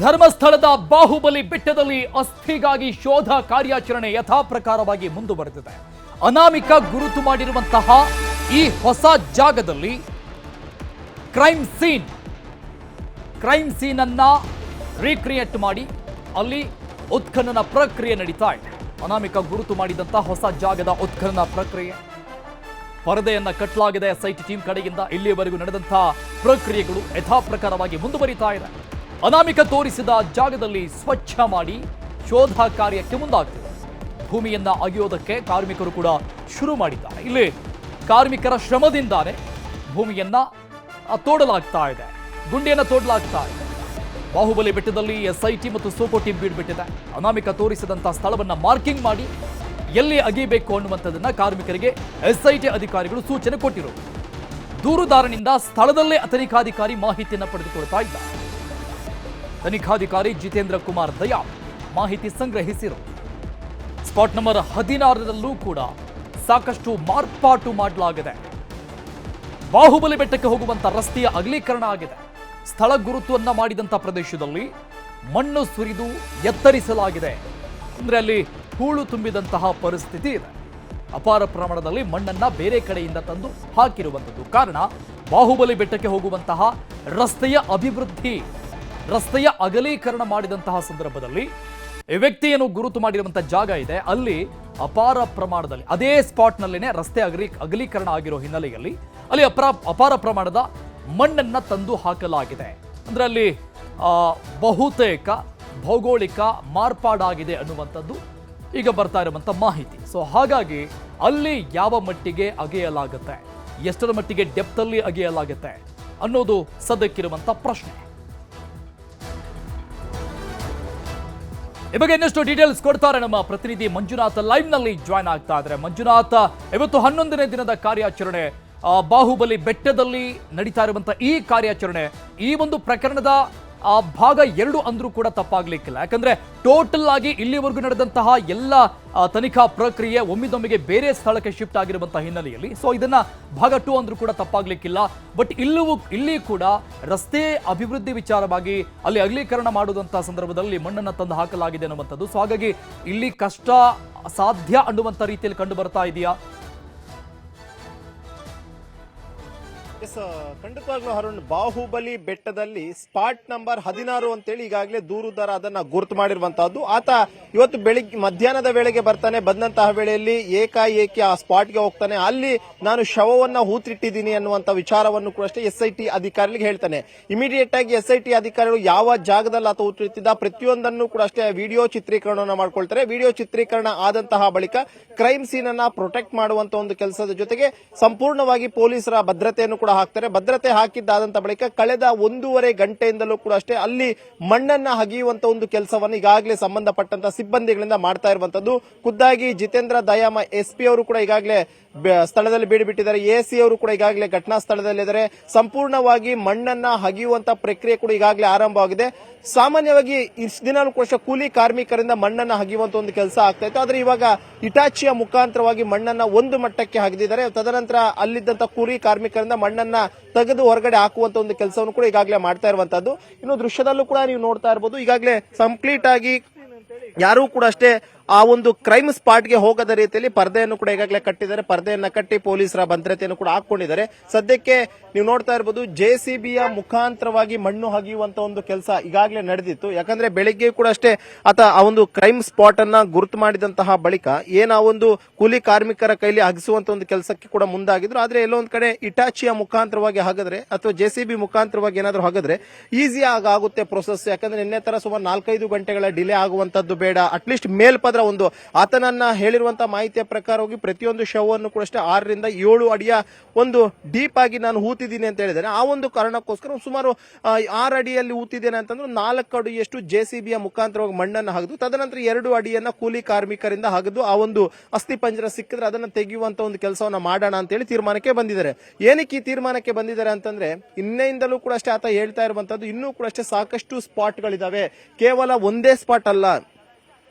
ಧರ್ಮಸ್ಥಳದ ಬಾಹುಬಲಿ ಬೆಟ್ಟದಲ್ಲಿ ಅಸ್ಥಿಗಾಗಿ ಶೋಧ ಕಾರ್ಯಾಚರಣೆ ಯಥಾಪ್ರಕಾರವಾಗಿ ಮುಂದುವರೆದಿದೆ. ಅನಾಮಿಕ ಗುರುತು ಮಾಡಿರುವಂತಹ ಈ ಹೊಸ ಜಾಗದಲ್ಲಿ ಕ್ರೈಮ್ ಸೀನ್ ಅನ್ನ ರೀಕ್ರಿಯೇಟ್ ಮಾಡಿ ಅಲ್ಲಿ ಉತ್ಖನನ ಪ್ರಕ್ರಿಯೆ ನಡೀತಾ ಇದೆ. ಅನಾಮಿಕ ಗುರುತು ಮಾಡಿದಂತಹ ಹೊಸ ಜಾಗದ ಉತ್ಖನನ ಪ್ರಕ್ರಿಯೆ ಪರದೆಯನ್ನ ಕಟ್ಟಲಾಗಿದೆ. ಎಸ್ಐಟಿ ಟೀಮ್ ಕಡೆಯಿಂದ ಇಲ್ಲಿಯವರೆಗೂ ನಡೆದಂತಹ ಪ್ರಕ್ರಿಯೆಗಳು ಯಥಾಪ್ರಕಾರವಾಗಿ ಮುಂದುವರಿತಾ ಇದೆ. ಅನಾಮಿಕ ತೋರಿಸಿದ ಜಾಗದಲ್ಲಿ ಸ್ವಚ್ಛ ಮಾಡಿ ಶೋಧ ಕಾರ್ಯಕ್ಕೆ ಮುಂದಾಗ್ತಿದೆ. ಭೂಮಿಯನ್ನ ಅಗೆಯೋದಕ್ಕೆ ಕಾರ್ಮಿಕರು ಕೂಡ ಶುರು ಮಾಡಿದ್ದಾರೆ. ಇಲ್ಲಿ ಕಾರ್ಮಿಕರ ಶ್ರಮದಿಂದಾನೇ ಭೂಮಿಯನ್ನ ತೋಡಲಾಗ್ತಾ ಇದೆ, ಗುಂಡಿಯನ್ನ ತೋಡಲಾಗ್ತಾ ಇದೆ. ಬಾಹುಬಲಿ ಬೆಟ್ಟದಲ್ಲಿ ಎಸ್ಐಟಿ ಮತ್ತು ಸೋಕೋ ಟೀಮ್ ಬೀಡ್ಬಿಟ್ಟಿದೆ. ಅನಾಮಿಕ ತೋರಿಸಿದಂತಹ ಸ್ಥಳವನ್ನ ಮಾರ್ಕಿಂಗ್ ಮಾಡಿ ಎಲ್ಲಿ ಅಗಿಬೇಕು ಅನ್ನುವಂಥದ್ದನ್ನ ಕಾರ್ಮಿಕರಿಗೆ ಎಸ್ಐಟಿ ಅಧಿಕಾರಿಗಳು ಸೂಚನೆ ಕೊಟ್ಟಿರು. ದೂರುದಾರನಿಂದ ಸ್ಥಳದಲ್ಲೇ ತನಿಖಾಧಿಕಾರಿ ಮಾಹಿತಿಯನ್ನು ಪಡೆದುಕೊಳ್ತಾ ಇದ್ದಾರೆ. ತನಿಖಾಧಿಕಾರಿ ಜಿತೇಂದ್ರ ಕುಮಾರ್ ದಯಾ ಮಾಹಿತಿ ಸಂಗ್ರಹಿಸಿರು. ಸ್ಪಾಟ್ ನಂಬರ್ 16ರಲ್ಲೂ ಕೂಡ ಸಾಕಷ್ಟು ಮಾರ್ಪಾಟು ಮಾಡಲಾಗಿದೆ. ಬಾಹುಬಲಿ ಬೆಟ್ಟಕ್ಕೆ ಹೋಗುವಂತ ರಸ್ತೆಯ ಅಗಲೀಕರಣ ಆಗಿದೆ. ಸ್ಥಳ ಗುರುತುವನ್ನ ಮಾಡಿದಂತ ಪ್ರದೇಶದಲ್ಲಿ ಮಣ್ಣು ಸುರಿದು ಎತ್ತರಿಸಲಾಗಿದೆ. ಅಂದ್ರೆ ಅಲ್ಲಿ ಹೂಳು ತುಂಬಿದಂತಹ ಪರಿಸ್ಥಿತಿ ಇದೆ. ಅಪಾರ ಪ್ರಮಾಣದಲ್ಲಿ ಮಣ್ಣನ್ನ ಬೇರೆ ಕಡೆಯಿಂದ ತಂದು ಹಾಕಿರುವಂಥದ್ದು. ಕಾರಣ ಬಾಹುಬಲಿ ಬೆಟ್ಟಕ್ಕೆ ಹೋಗುವಂತಹ ರಸ್ತೆಯ ಅಭಿವೃದ್ಧಿ, ರಸ್ತೆಯ ಅಗಲೀಕರಣ ಮಾಡಿದಂತಹ ಸಂದರ್ಭದಲ್ಲಿ ಈ ವ್ಯಕ್ತಿಯನ್ನು ಗುರುತು ಮಾಡಿರುವಂತಹ ಜಾಗ ಇದೆ, ಅಲ್ಲಿ ಅಪಾರ ಪ್ರಮಾಣದಲ್ಲಿ ಅದೇ ಸ್ಪಾಟ್ನಲ್ಲೇನೆ ರಸ್ತೆ ಅಗಲೀಕರಣ ಆಗಿರೋ ಹಿನ್ನೆಲೆಯಲ್ಲಿ ಅಲ್ಲಿ ಅಪಾರ ಪ್ರಮಾಣದ ಮಣ್ಣನ್ನ ತಂದು ಹಾಕಲಾಗಿದೆ. ಅಂದ್ರೆ ಅಲ್ಲಿ ಬಹುತೇಕ ಭೌಗೋಳಿಕ ಮಾರ್ಪಾಡಾಗಿದೆ ಅನ್ನುವಂಥದ್ದು ಈಗ ಬರ್ತಾ ಇರುವಂತ ಮಾಹಿತಿ. ಸೊ ಹಾಗಾಗಿ ಅಲ್ಲಿ ಯಾವ ಮಟ್ಟಿಗೆ ಅಗೆಯಲಾಗುತ್ತೆ, ಎಷ್ಟರ ಮಟ್ಟಿಗೆ ಡೆಪ್ತ್ ಅಲ್ಲಿ ಅಗೆಯಲಾಗುತ್ತೆ ಅನ್ನೋದು ಸದ್ಯಕ್ಕಿರುವಂತ ಪ್ರಶ್ನೆ. ಈ ಬಗ್ಗೆ ಇನ್ನಷ್ಟು ಡೀಟೇಲ್ಸ್ ಕೊಡ್ತಾರೆ ನಮ್ಮ ಪ್ರತಿನಿಧಿ ಮಂಜುನಾಥ್, ಲೈವ್ ನಲ್ಲಿ ಜಾಯ್ನ್ ಆಗ್ತಾ ಇದ್ದಾರೆ. ಮಂಜುನಾಥ್, ಇವತ್ತು 11ನೇ ದಿನದ ಕಾರ್ಯಾಚರಣೆ ಬಾಹುಬಲಿ ಬೆಟ್ಟದಲ್ಲಿ ನಡೀತಾ ಇರುವಂತಹ ಈ ಕಾರ್ಯಾಚರಣೆ, ಈ ಒಂದು ಪ್ರಕರಣದ ಭಾಗ 2 ಅಂದ್ರೂ ಕೂಡ ತಪ್ಪಾಗ್ಲಿಕ್ಕಿಲ್ಲ. ಯಾಕಂದ್ರೆ ಟೋಟಲ್ ಆಗಿ ಇಲ್ಲಿವರೆಗೂ ನಡೆದಂತಹ ಎಲ್ಲ ತನಿಖಾ ಪ್ರಕ್ರಿಯೆ ಒಮ್ಮಿದೊಮ್ಮಿಗೆ ಬೇರೆ ಸ್ಥಳಕ್ಕೆ ಶಿಫ್ಟ್ ಆಗಿರುವಂತಹ ಹಿನ್ನೆಲೆಯಲ್ಲಿ ಸೊ ಇದನ್ನ ಭಾಗ 2 ಅಂದ್ರೂ ಕೂಡ ತಪ್ಪಾಗ್ಲಿಕ್ಕಿಲ್ಲ. ಬಟ್ ಇಲ್ಲಿ ಕೂಡ ರಸ್ತೆ ಅಭಿವೃದ್ಧಿ ವಿಚಾರವಾಗಿ ಅಲ್ಲಿ ಅಗಲೀಕರಣ ಮಾಡುವಂತಹ ಸಂದರ್ಭದಲ್ಲಿ ಮಣ್ಣನ್ನು ತಂದು ಹಾಕಲಾಗಿದೆ ಅನ್ನುವಂಥದ್ದು. ಸೊ ಹಾಗಾಗಿ ಇಲ್ಲಿ ಕಷ್ಟ ಸಾಧ್ಯ ಅನ್ನುವಂಥ ರೀತಿಯಲ್ಲಿ ಕಂಡು ಬರ್ತಾ ಇದೆಯಾ? ಖಂಡಿತವಾಗ್ಲೂ ಅರುಣ್, ಬಾಹುಬಲಿ ಬೆಟ್ಟದಲ್ಲಿ ಸ್ಪಾಟ್ ನಂಬರ್ 16 ಅಂತೇಳಿ ಈಗಾಗಲೇ ದೂರುದಾರ ಅದನ್ನ ಗುರುತು ಮಾಡಿರುವಂತಹದ್ದು. ಆತ ಇವತ್ತು ಬೆಳಿಗ್ಗೆ ಮಧ್ಯಾಹ್ನದ ವೇಳೆಗೆ ಬರ್ತಾನೆ. ಬಂದಂತಹ ವೇಳೆಯಲ್ಲಿ ಏಕಾಏಕಿ ಆ ಸ್ಪಾಟ್ಗೆ ಹೋಗ್ತಾನೆ. ಅಲ್ಲಿ ನಾನು ಶವವನ್ನ ಹೂತಿಟ್ಟಿದ್ದೀನಿ ಅನ್ನುವಂತ ವಿಚಾರವನ್ನು ಕೂಡ ಅಷ್ಟೇ ಎಸ್ಐಟಿ ಅಧಿಕಾರಿಗಳಿಗೆ ಹೇಳ್ತಾನೆ. ಇಮಿಡಿಯೇಟ್ ಆಗಿ ಎಸ್ಐಟಿ ಅಧಿಕಾರಿಗಳು ಯಾವ ಜಾಗದಲ್ಲಿ ಆತ ಹೂತಿಟ್ಟಿದ್ದ ಪ್ರತಿಯೊಂದನ್ನು ಕೂಡ ಅಷ್ಟೇ ವಿಡಿಯೋ ಚಿತ್ರೀಕರಣವನ್ನು ಮಾಡ್ಕೊಳ್ತಾರೆ. ವಿಡಿಯೋ ಚಿತ್ರೀಕರಣ ಆದಂತಹ ಬಳಿಕ ಕ್ರೈಮ್ ಸೀನ್ ಅನ್ನ ಪ್ರೊಟೆಕ್ಟ್ ಮಾಡುವಂತ ಒಂದು ಕೆಲಸದ ಜೊತೆಗೆ ಸಂಪೂರ್ಣವಾಗಿ ಪೊಲೀಸರ ಭದ್ರತೆಯನ್ನು ಕೂಡ ಹಾಕ್ತಾರೆ. ಭದ್ರತೆ ಹಾಕಿದ್ದಾದಂತ ಬಳಿಕ ಕಳೆದ 1.5 ಗಂಟೆಯಿಂದಲೂ ಕೂಡ ಅಷ್ಟೇ ಅಲ್ಲಿ ಮಣ್ಣನ್ನ ಹಗಿಯುವಂತ ಒಂದು ಕೆಲಸವನ್ನು ಈಗಾಗಲೇ ಸಂಬಂಧಪಟ್ಟಂತ ಸಿಬ್ಬಂದಿಗಳಿಂದ ಮಾಡ್ತಾ ಇರುವಂತದ್ದು. ಖುದ್ದಾಗಿ ಜಿತೇಂದ್ರ ದಯಾಮ ಎಸ್ಪಿ ಅವರು ಕೂಡ ಈಗಾಗಲೇ ಸ್ಥಳದಲ್ಲಿ ಬೀಡುಬಿಟ್ಟಿದ್ದಾರೆ. ಎಸಿ ಅವರು ಕೂಡ ಈಗಾಗಲೇ ಘಟನಾ ಸ್ಥಳದಲ್ಲಿದ್ದಾರೆ. ಸಂಪೂರ್ಣವಾಗಿ ಮಣ್ಣನ್ನ ಹಗಿಯುವಂತ ಪ್ರಕ್ರಿಯೆ ಕೂಡ ಈಗಾಗಲೇ ಆರಂಭವಾಗಿದೆ. ಸಾಮಾನ್ಯವಾಗಿ ಇಷ್ಟು ದಿನ ಕೂಡ ಕೂಲಿ ಕಾರ್ಮಿಕರಿಂದ ಮಣ್ಣನ್ನ ಹಗಿಯುವಂತ ಒಂದು ಕೆಲಸ ಆಗ್ತಾ ಇತ್ತು. ಆದ್ರೆ ಇವಾಗ ಇಟಾಚಿಯ ಮುಖಾಂತರವಾಗಿ ಮಣ್ಣನ್ನ ಒಂದು ಮಟ್ಟಕ್ಕೆ ಹಗಿದಿದ್ದಾರೆ. ತದನಂತರ ಅಲ್ಲಿದ್ದಂತ ಕೂಲಿ ಕಾರ್ಮಿಕರಿಂದ ಮಣ್ಣನ್ನ ತೆಗೆದು ಹೊರಗಡೆ ಹಾಕುವಂತ ಒಂದು ಕೆಲಸವನ್ನು ಕೂಡ ಈಗಾಗಲೇ ಮಾಡ್ತಾ ಇರುವಂತದ್ದು. ಇನ್ನು ದೃಶ್ಯದಲ್ಲೂ ಕೂಡ ನೀವು ನೋಡ್ತಾ ಇರಬಹುದು, ಈಗಾಗಲೇ ಕಂಪ್ಲೀಟ್ ಆಗಿ ಯಾರೂ ಕೂಡ ಅಷ್ಟೇ ಆ ಒಂದು ಕ್ರೈಮ್ ಸ್ಪಾಟ್ಗೆ ಹೋಗದ ರೀತಿಯಲ್ಲಿ ಪರದೆಯನ್ನು ಕೂಡ ಈಗಾಗಲೇ ಕಟ್ಟಿದ್ದಾರೆ. ಪರದೆಯನ್ನ ಕಟ್ಟಿ ಪೊಲೀಸರ ಭದ್ರತೆಯನ್ನು ಕೂಡ ಹಾಕೊಂಡಿದ್ದಾರೆ. ಸದ್ಯಕ್ಕೆ ನೀವು ನೋಡ್ತಾ ಇರಬಹುದು, ಜೆಸಿಬಿಯ ಮುಖಾಂತರವಾಗಿ ಮಣ್ಣು ಹಗಿಯುವಂತ ಒಂದು ಕೆಲಸ ಈಗಾಗಲೇ ನಡೆದಿತ್ತು. ಯಾಕಂದ್ರೆ ಬೆಳಿಗ್ಗೆ ಕೂಡ ಅಷ್ಟೇ ಆತ ಆ ಒಂದು ಕ್ರೈಮ್ ಸ್ಪಾಟ್ ಅನ್ನ ಗುರುತು ಮಾಡಿದಂತಹ ಬಳಿಕ ಆ ಒಂದು ಕೂಲಿ ಕಾರ್ಮಿಕರ ಕೈಲಿ ಹಗಿಸುವಂತ ಒಂದು ಕೆಲಸಕ್ಕೆ ಕೂಡ ಮುಂದಾಗಿದ್ರು. ಆದ್ರೆ ಎಲ್ಲೋ ಒಂದ್ ಕಡೆ ಇಟಾಚಿಯ ಮುಖಾಂತರವಾಗಿ ಹಾಕಿದ್ರೆ ಅಥವಾ ಜೆಸಿಬಿ ಮುಖಾಂತರವಾಗಿ ಏನಾದ್ರು ಹಾಕಿದ್ರೆ ಈಸಿ ಆಗುತ್ತೆ ಪ್ರೊಸೆಸ್. ಯಾಕಂದ್ರೆ ನಿನ್ನೆ ತರ ಸುಮಾರು 4-5 ಗಂಟೆಗಳ ಡಿಲೇ ಆಗುವಂತದ್ದು ಬೇಡ. ಅಟ್ಲೀಸ್ಟ್ ಮೇಲ್ಪದ್ರ ಒಂದು ಆತನನ್ನ ಹೇಳಿರುವಂತಹ ಮಾಹಿತಿಯ ಪ್ರಕಾರವಾಗಿ ಪ್ರತಿಯೊಂದು ಶವವನ್ನು ಕೂಡ ಅಷ್ಟೇ 6 ರಿಂದ 7 ಅಡಿಯ ಒಂದು ಡೀಪ್ ಆಗಿ ನಾನು ಹೂತಿದ್ದೀನಿ ಅಂತ ಹೇಳಿದ್ದೇನೆ. ಆ ಒಂದು ಕಾರಣಕ್ಕೋಸ್ಕರ ಸುಮಾರು 6 ಅಡಿಯಲ್ಲಿ ಹೂತಿದ್ದೇನೆ ಅಂತಂದ್ರೆ 4 ಅಡಿಯಷ್ಟು ಜೆಸಿಬಿಯ ಮುಖಾಂತರವಾಗಿ ಮಣ್ಣನ್ನು ಹಗದು ತದನಂತರ 2 ಅಡಿಯನ್ನ ಕೂಲಿ ಕಾರ್ಮಿಕರಿಂದ ಹಗದು ಆ ಒಂದು ಅಸ್ಥಿ ಪಂಜರ ಸಿಕ್ಕಿದ್ರೆ ಅದನ್ನ ತೆಗೆಯುವಂತ ಒಂದು ಕೆಲಸವನ್ನ ಮಾಡೋಣ ಅಂತ ಹೇಳಿ ತೀರ್ಮಾನಕ್ಕೆ ಬಂದಿದ್ದಾರೆ. ಏನಕ್ಕೆ ಈ ತೀರ್ಮಾನಕ್ಕೆ ಬಂದಿದ್ದಾರೆ ಅಂತಂದ್ರೆ ಇನ್ನೆಯಿಂದಲೂ ಕೂಡ ಅಷ್ಟೇ ಆತ ಹೇಳ್ತಾ ಇರುವಂತದ್ದು ಇನ್ನೂ ಕೂಡ ಅಷ್ಟೇ ಸಾಕಷ್ಟು ಸ್ಪಾಟ್ಗಳಿದಾವೆ. ಕೇವಲ ಒಂದೇ ಸ್ಪಾಟ್ ಅಲ್ಲ,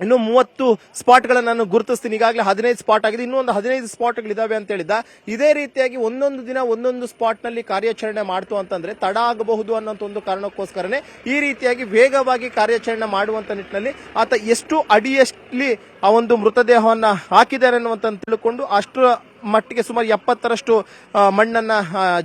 ಇನ್ನು 30 ಸ್ಪಾಟ್ಗಳನ್ನು ನಾನು ಗುರುತಿಸ್ತೀನಿ. ಈಗಾಗಲೇ 15 ಸ್ಪಾಟ್ ಆಗಿದೆ, ಇನ್ನೂ ಒಂದು 15 ಸ್ಪಾಟ್ಗಳಿದಾವೆ ಅಂತ ಹೇಳಿದ. ಇದೇ ರೀತಿಯಾಗಿ ಒಂದೊಂದು ದಿನ ಒಂದೊಂದು ಸ್ಪಾಟ್ ನಲ್ಲಿ ಕಾರ್ಯಾಚರಣೆ ಮಾಡ್ತು ಅಂತಂದ್ರೆ ತಡ ಆಗಬಹುದು ಅನ್ನೋಂಥ ಒಂದು ಕಾರಣಕ್ಕೋಸ್ಕರನೇ ಈ ರೀತಿಯಾಗಿ ವೇಗವಾಗಿ ಕಾರ್ಯಾಚರಣೆ ಮಾಡುವಂತ ನಿಟ್ಟಿನಲ್ಲಿ ಆತ ಎಷ್ಟು ಅಡಿಯಲ್ಲಿ ಆ ಒಂದು ಮೃತದೇಹವನ್ನ ಹಾಕಿದ್ದಾರೆ ಅನ್ನುವಂತ ತಿಳ್ಕೊಂಡು ಅಷ್ಟು ಮಟ್ಟಿಗೆ ಸುಮಾರು 70ರಷ್ಟು ಮಣ್ಣನ್ನ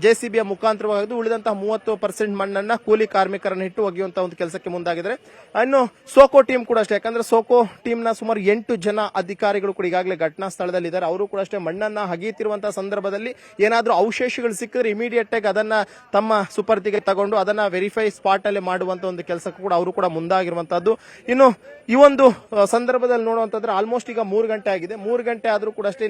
JCBಯ ಮುಖಾಂತರವಾಗಿ ಉಳಿದಂತಹ 30% ಮಣ್ಣನ್ನ ಕೂಲಿ ಕಾರ್ಮಿಕರನ್ನ ಇಟ್ಟು ಒಗೆಯುವಂತಹ ಒಂದು ಕೆಲಸಕ್ಕೆ ಮುಂದಾಗಿದ್ದಾರೆ. ಇನ್ನು ಸೋಕೋ ಟೀಮ್ ಕೂಡ ಅಷ್ಟೇ, ಯಾಕಂದ್ರೆ ಸೋಕೋ ಟೀಮ್ ನ ಸುಮಾರು 8 ಜನ ಅಧಿಕಾರಿಗಳು ಕೂಡ ಈಗಾಗಲೇ ಘಟನಾ ಸ್ಥಳದಲ್ಲಿ ಇದ್ದಾರೆ. ಅವರು ಕೂಡ ಅಷ್ಟೇ ಮಣ್ಣನ್ನ ಹಗೆಯುತ್ತಿರುವಂತಹ ಸಂದರ್ಭದಲ್ಲಿ ಏನಾದ್ರೂ ಅವಶೇಷಗಳು ಸಿಕ್ಕಿದ್ರೆ ಇಮಿಡಿಯೇಟ್ ಆಗಿ ಅದನ್ನ ತಮ್ಮ ಸುಪರ್ದಿಗೆ ತಗೊಂಡು ಅದನ್ನ ವೆರಿಫೈ ಸ್ಪಾಟ್ ಅಲ್ಲಿ ಮಾಡುವಂತ ಒಂದು ಕೆಲಸಕ್ಕೂ ಕೂಡ ಅವರು ಕೂಡ ಮುಂದಾಗಿರುವಂತಹದ್ದು. ಇನ್ನು ಈ ಒಂದು ಸಂದರ್ಭದಲ್ಲಿ ನೋಡುವಂತಂದ್ರೆ ಆಲ್ಮೋಸ್ಟ್ ಈಗ 3 ಗಂಟೆ ಆಗಿದೆ. 3 ಗಂಟೆ ಆದ್ರೂ ಕೂಡ ಅಷ್ಟೇ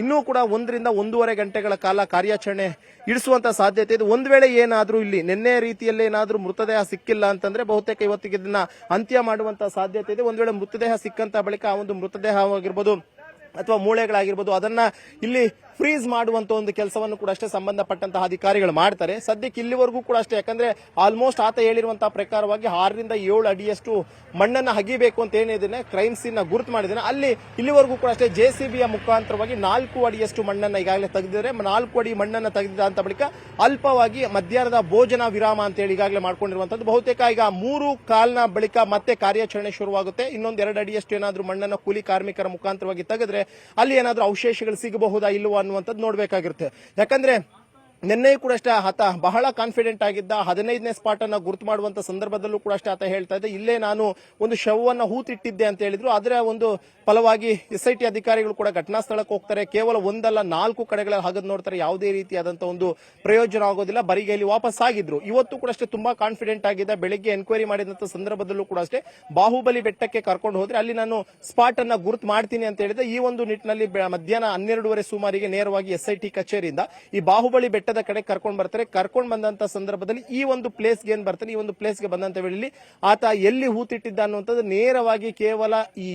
ಇನ್ನೂ ಕೂಡ 1 ರಿಂದ 1.5 ಗಂಟೆಗಳ ಕಾಲ ಕಾರ್ಯಾಚರಣೆ ಇಡಿಸುವಂತ ಸಾಧ್ಯತೆ ಇದೆ. ಒಂದ್ ವೇಳೆ ಏನಾದ್ರೂ ಇಲ್ಲಿ ನಿನ್ನೆ ರೀತಿಯಲ್ಲಿ ಏನಾದ್ರೂ ಮೃತದೇಹ ಸಿಕ್ಕಿಲ್ಲ ಅಂತಂದ್ರೆ ಬಹುತೇಕ ಇವತ್ತಿಗೆ ಇದನ್ನ ಅಂತ್ಯ ಮಾಡುವಂತ ಸಾಧ್ಯತೆ ಇದೆ. ಒಂದ್ ವೇಳೆ ಮೃತದೇಹ ಸಿಕ್ಕಂತ ಬಳಿಕ ಆ ಒಂದು ಮೃತದೇಹವಾಗಿರ್ಬೋದು ಅಥವಾ ಮೂಳೆಗಳಾಗಿರ್ಬೋದು ಅದನ್ನ ಇಲ್ಲಿ ಫ್ರೀಸ್ ಮಾಡುವಂತ ಒಂದು ಕೆಲಸವನ್ನು ಕೂಡ ಅಷ್ಟೇ ಸಂಬಂಧಪಟ್ಟಂತಹ ಅಧಿಕಾರಿಗಳು ಮಾಡ್ತಾರೆ. ಸದ್ಯಕ್ಕೆ ಇಲ್ಲಿವರೆಗೂ ಕೂಡ ಅಷ್ಟೇ, ಯಾಕಂದ್ರೆ ಆಲ್ಮೋಸ್ಟ್ ಆತ ಹೇಳಿರುವಂತಹ ಪ್ರಕಾರವಾಗಿ 6 ರಿಂದ 7 ಅಡಿಯಷ್ಟು ಮಣ್ಣನ್ನ ಹಗಿಬೇಕು ಅಂತ ಏನಿದೆ ಕ್ರೈಮ್ ಸೀನ್ ನ ಗುರುತು ಮಾಡಿದ್ದೇನೆ. ಅಲ್ಲಿ ಇಲ್ಲಿವರೆಗೂ ಕೂಡ ಅಷ್ಟೇ JCBಯ ಮುಖಾಂತರವಾಗಿ 4 ಅಡಿಯಷ್ಟು ಮಣ್ಣನ್ನ ಈಗಾಗಲೇ ತೆಗೆದಿದ್ದಾರೆ. 4 ಅಡಿ ಮಣ್ಣನ್ನ ತೆಗೆದಿದ್ದ ಅಂತ ಬಳಿಕ ಅಲ್ಪವಾಗಿ ಮಧ್ಯಾಹ್ನದ ಭೋಜನ ವಿರಾಮ ಅಂತ ಹೇಳಿ ಈಗಾಗಲೇ ಮಾಡ್ಕೊಂಡಿರುವಂತದ್ದು. ಬಹುತೇಕ ಈಗ 3:15 ಬಳಿಕ ಮತ್ತೆ ಕಾರ್ಯಾಚರಣೆ ಶುರುವಾಗುತ್ತೆ. ಇನ್ನೊಂದು 2 ಅಡಿಯಷ್ಟು ಏನಾದ್ರೂ ಮಣ್ಣನ್ನ ಕೂಲಿ ಕಾರ್ಮಿಕರ ಮುಖಾಂತರವಾಗಿ ತೆಗೆದ್ರೆ ಅಲ್ಲಿ ಏನಾದ್ರೂ ಅವಶೇಷಗಳು ಸಿಗಬಹುದಾ ಇಲ್ಲವೋ ಅನ್ನುವಂಥದ್ದು ನೋಡ್ಬೇಕಾಗಿರುತ್ತೆ. ಯಾಕಂದ್ರೆ ನಿನ್ನೆ ಕೂಡ ಅಷ್ಟೇ ಆತ ಬಹಳ ಕಾನ್ಫಿಡೆಂಟ್ ಆಗಿದ್ದ. 15ನೇ ಸ್ಪಾಟ್ ಅನ್ನ ಗುರುತು ಮಾಡುವಂತ ಸಂದರ್ಭದಲ್ಲೂ ಕೂಡ ಅಷ್ಟೇ ಆತ ಹೇಳ್ತಾ ಇದ್ದ, ಇಲ್ಲೇ ನಾನು ಒಂದು ಶವವನ್ನ ಹೂತಿಟ್ಟಿದ್ದೆ ಅಂತ ಹೇಳಿದ್ರು. ಅದರ ಒಂದು ಫಲವಾಗಿ SIT ಅಧಿಕಾರಿಗಳು ಕೂಡ ಘಟನಾ ಸ್ಥಳಕ್ಕೆ ಹೋಗ್ತಾರೆ. ಕೇವಲ ಒಂದಲ್ಲ 4 ಕಡೆಗಳಲ್ಲಿ ಹಾಗದ್ ನೋಡ್ತಾರೆ. ಯಾವುದೇ ರೀತಿಯಾದಂತಹ ಒಂದು ಪ್ರಯೋಜನ ಆಗೋದಿಲ್ಲ. ಬರಿಗೈಲಿ ವಾಪಸ್ ಆಗಿದ್ರು. ಇವತ್ತು ಕೂಡ ಅಷ್ಟೇ ತುಂಬಾ ಕಾನ್ಫಿಡೆಂಟ್ ಆಗಿದ್ದ. ಬೆಳಿಗ್ಗೆ ಎನ್ಕ್ವೈರಿ ಮಾಡಿದಂತ ಸಂದರ್ಭದಲ್ಲೂ ಕೂಡ ಅಷ್ಟೇ ಬಾಹುಬಲಿ ಬೆಟ್ಟಕ್ಕೆ ಕರ್ಕೊಂಡು ಹೋದ್ರೆ ಅಲ್ಲಿ ನಾನು ಸ್ಪಾಟ್ ಅನ್ನ ಗುರುತು ಮಾಡ್ತೀನಿ ಅಂತ ಹೇಳಿದ್ರೆ ಈ ಒಂದು ನಿಟ್ಟಿನಲ್ಲಿ ಮಧ್ಯಾಹ್ನ 12:30 ಸುಮಾರಿಗೆ ನೇರವಾಗಿ SIT ಕಚೇರಿಯಿಂದ ಈ ಬಾಹುಬಲಿ ಬೆಟ್ಟ ಕಡೆ ಕರ್ಕೊಂಡು ಬರ್ತಾರೆ. ಕರ್ಕೊಂಡು ಬಂದಂತ ಸಂದರ್ಭದಲ್ಲಿ ಈ ಒಂದು ಪ್ಲೇಸ್ಗೆ ಏನ್ ಬರ್ತಾನೆ, ಈ ಒಂದು ಪ್ಲೇಸ್ಗೆ ಬಂದಂತ ವೇಳೆಯಲ್ಲಿ ಆತ ಎಲ್ಲಿ ಹೂತಿಟ್ಟಿದ್ದ ಅನ್ನುವಂಥದ್ದು ನೇರವಾಗಿ ಕೇವಲ ಈ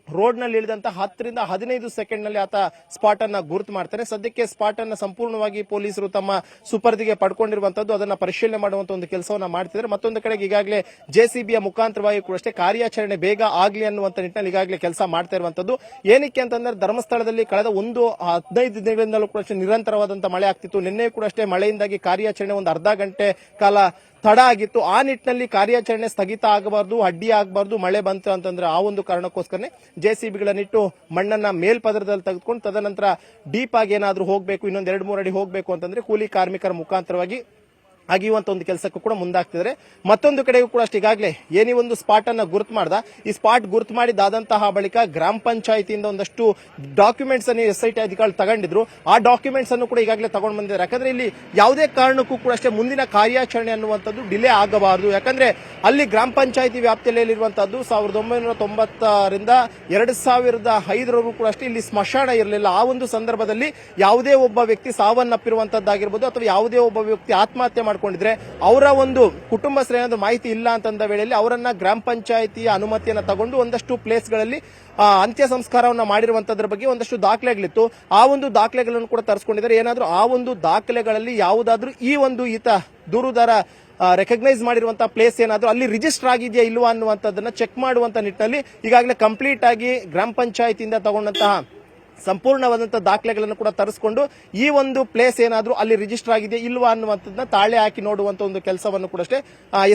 ರೋಡ್ ನಲ್ಲಿ ಇಳಿದಂತ 10 ರಿಂದ 15 ಸೆಕೆಂಡ್ ನಲ್ಲಿ ಆತ ಸ್ಪಾಟ್ ಅನ್ನ ಗುರುತು ಮಾಡ್ತಾನೆ. ಸದ್ಯಕ್ಕೆ ಸ್ಪಾಟ್ ಅನ್ನ ಸಂಪೂರ್ಣವಾಗಿ ಪೊಲೀಸರು ತಮ್ಮ ಸುಪರ್ದಿಗೆ ಪಡ್ಕೊಂಡಿರುವಂತದ್ದು, ಅದನ್ನ ಪರಿಶೀಲನೆ ಮಾಡುವಂತ ಒಂದು ಕೆಲಸವನ್ನ ಮಾಡ್ತಿದ್ದಾರೆ. ಮತ್ತೊಂದು ಕಡೆಗೆ ಈಗಾಗಲೇ JCBಯ ಮುಖಾಂತರವಾಗಿ ಕೂಡ ಅಷ್ಟೇ ಕಾರ್ಯಾಚರಣೆ ಬೇಗ ಆಗ್ಲಿ ಅನ್ನುವಂತ ನಿಟ್ಟಿನಲ್ಲಿ ಈಗಾಗಲೇ ಕೆಲಸ ಮಾಡ್ತಾ ಇರುವಂತದ್ದು. ಏನಕ್ಕೆ ಅಂತಂದ್ರೆ ಧರ್ಮಸ್ಥಳದಲ್ಲಿ ಕಳೆದ 15 ದಿನಗಳಿಂದಲೂ ಕೂಡ ಅಷ್ಟೇ ನಿರಂತರವಾದಂತಹ ಮಳೆ ಆಗ್ತಿತ್ತು. ನಿನ್ನೆ ಕೂಡ ಅಷ್ಟೇ ಮಳೆಯಿಂದಾಗಿ ಕಾರ್ಯಾಚರಣೆ ಒಂದು ಅರ್ಧ ಗಂಟೆ ಕಾಲ ತಡ ಆಗಿತ್ತು. ಆ ನಿಟ್ಟಿನಲ್ಲಿ ಕಾರ್ಯಾಚರಣೆ ಸ್ಥಗಿತ ಆಗಬಾರ್ದು, ಅಡ್ಡಿ ಆಗಬಾರ್ದು, ಮಳೆ ಬಂತು ಅಂತಂದ್ರೆ ಆ ಒಂದು ಕಾರಣಕ್ಕೋಸ್ಕರನೇ JCBಗಳನ್ನಿಟ್ಟು ಮಣ್ಣನ್ನ ಮೇಲ್ಪದರದಲ್ಲಿ ತೆಗೆದುಕೊಂಡು ತದನಂತರ ಡೀಪ್ ಆಗಿ ಏನಾದ್ರೂ ಹೋಗಬೇಕು, ಇನ್ನೊಂದು 2-3 ಅಡಿ ಹೋಗಬೇಕು ಅಂತಂದ್ರೆ ಕೂಲಿ ಕಾರ್ಮಿಕರ ಮುಖಾಂತರವಾಗಿ ಅಗಿಯುವಂತ ಒಂದು ಕೆಲಸಕ್ಕೂ ಕೂಡ ಮುಂದಾಗ್ತಿದ್ದಾರೆ. ಮತ್ತೊಂದು ಕಡೆಗೂ ಕೂಡ ಅಷ್ಟೇ ಈಗಾಗಲೇ ಏನಿ ಒಂದು ಸ್ಪಾಟ್ ಅನ್ನ ಗುರುತು ಮಾಡ್ದ. ಈ ಸ್ಪಾಟ್ ಗುರುತು ಮಾಡಿದಾದಂತಹ ಬಳಿಕ ಗ್ರಾಮ ಪಂಚಾಯತಿಯಿಂದ ಒಂದಷ್ಟು ಡಾಕ್ಯುಮೆಂಟ್ಸ್ ಅನ್ನು SIT ಅಧಿಕಾರಿಗಳು ತಗೊಂಡಿದ್ರು. ಆ ಡಾಕ್ಯುಮೆಂಟ್ಸ್ ಅನ್ನು ಕೂಡ ಈಗಾಗಲೇ ತಗೊಂಡು ಬಂದಿದ್ದಾರೆ. ಯಾಕಂದ್ರೆ ಇಲ್ಲಿ ಯಾವುದೇ ಕಾರಣಕ್ಕೂ ಕೂಡ ಅಷ್ಟೇ ಮುಂದಿನ ಕಾರ್ಯಾಚರಣೆ ಅನ್ನುವಂಥದ್ದು ಡಿಲೇ ಆಗಬಾರದು. ಯಾಕಂದ್ರೆ ಅಲ್ಲಿ ಗ್ರಾಮ ಪಂಚಾಯತಿ ವ್ಯಾಪ್ತಿಯಲ್ಲಿ ಇರುವಂತದ್ದು 1990ರಿಂದ 2005ರವರೆಗೂ ಕೂಡ ಅಷ್ಟೇ ಇಲ್ಲಿ ಸ್ಮಶಾನ ಇರಲಿಲ್ಲ. ಆ ಒಂದು ಸಂದರ್ಭದಲ್ಲಿ ಯಾವುದೇ ಒಬ್ಬ ವ್ಯಕ್ತಿ ಸಾವನ್ನಪ್ಪಿರುವಂತದ್ದಾಗಿರ್ಬೋದು ಅಥವಾ ಯಾವುದೇ ಒಬ್ಬ ವ್ಯಕ್ತಿ ಆತ್ಮಹತ್ಯೆ ಕೊಂಡಿದ್ರೆ ಅವರ ಒಂದು ಕುಟುಂಬಸ್ಥರ ಏನಾದ್ರು ಮಾಹಿತಿ ಇಲ್ಲ ಅಂತಂದ ವೇಳೆಯಲ್ಲಿ ಅವರನ್ನ ಗ್ರಾಮ ಪಂಚಾಯತಿಯ ಅನುಮತಿಯನ್ನ ತಗೊಂಡು ಒಂದಷ್ಟು ಪ್ಲೇಸ್ಗಳಲ್ಲಿ ಅಂತ್ಯ ಸಂಸ್ಕಾರವನ್ನ ಮಾಡಿರುವಂತದ್ರ ಬಗ್ಗೆ ಒಂದಷ್ಟು ದಾಖಲೆಗಳಿತ್ತು. ಆ ಒಂದು ದಾಖಲೆಗಳನ್ನು ಕೂಡ ತರಿಸಿಕೊಂಡಿದ್ದಾರೆ. ಏನಾದ್ರೂ ಆ ಒಂದು ದಾಖಲೆಗಳಲ್ಲಿ ಯಾವುದಾದ್ರೂ ಈ ಒಂದು ಈತ ದೂರುದಾರ ರೆಕಗ್ನೈಸ್ ಮಾಡಿರುವಂತಹ ಪ್ಲೇಸ್ ಏನಾದ್ರೂ ಅಲ್ಲಿ ರಿಜಿಸ್ಟರ್ ಆಗಿದೆಯಾ ಇಲ್ವಾ ಅನ್ನುವಂಥದ್ದನ್ನ ಚೆಕ್ ಮಾಡುವಂತ ನಿಟ್ಟಿನಲ್ಲಿ ಈಗಾಗಲೇ ಕಂಪ್ಲೀಟ್ ಆಗಿ ಗ್ರಾಮ ಪಂಚಾಯತಿಯಿಂದ ತಗೊಂಡಂತಹ ಸಂಪೂರ್ಣವಾದಂತಹ ದಾಖಲೆಗಳನ್ನು ಕೂಡ ತರಿಸಿಕೊಂಡು ಈ ಒಂದು ಪ್ಲೇಸ್ ಏನಾದ್ರೂ ಅಲ್ಲಿ ರಿಜಿಸ್ಟರ್ ಆಗಿದೆಯಾ ಇಲ್ವಾ ಅನ್ನುವಂಥದ್ದನ್ನ ತಾಳೆ ಹಾಕಿ ನೋಡುವಂತ ಒಂದು ಕೆಲಸವನ್ನು ಕೂಡ ಅಷ್ಟೇ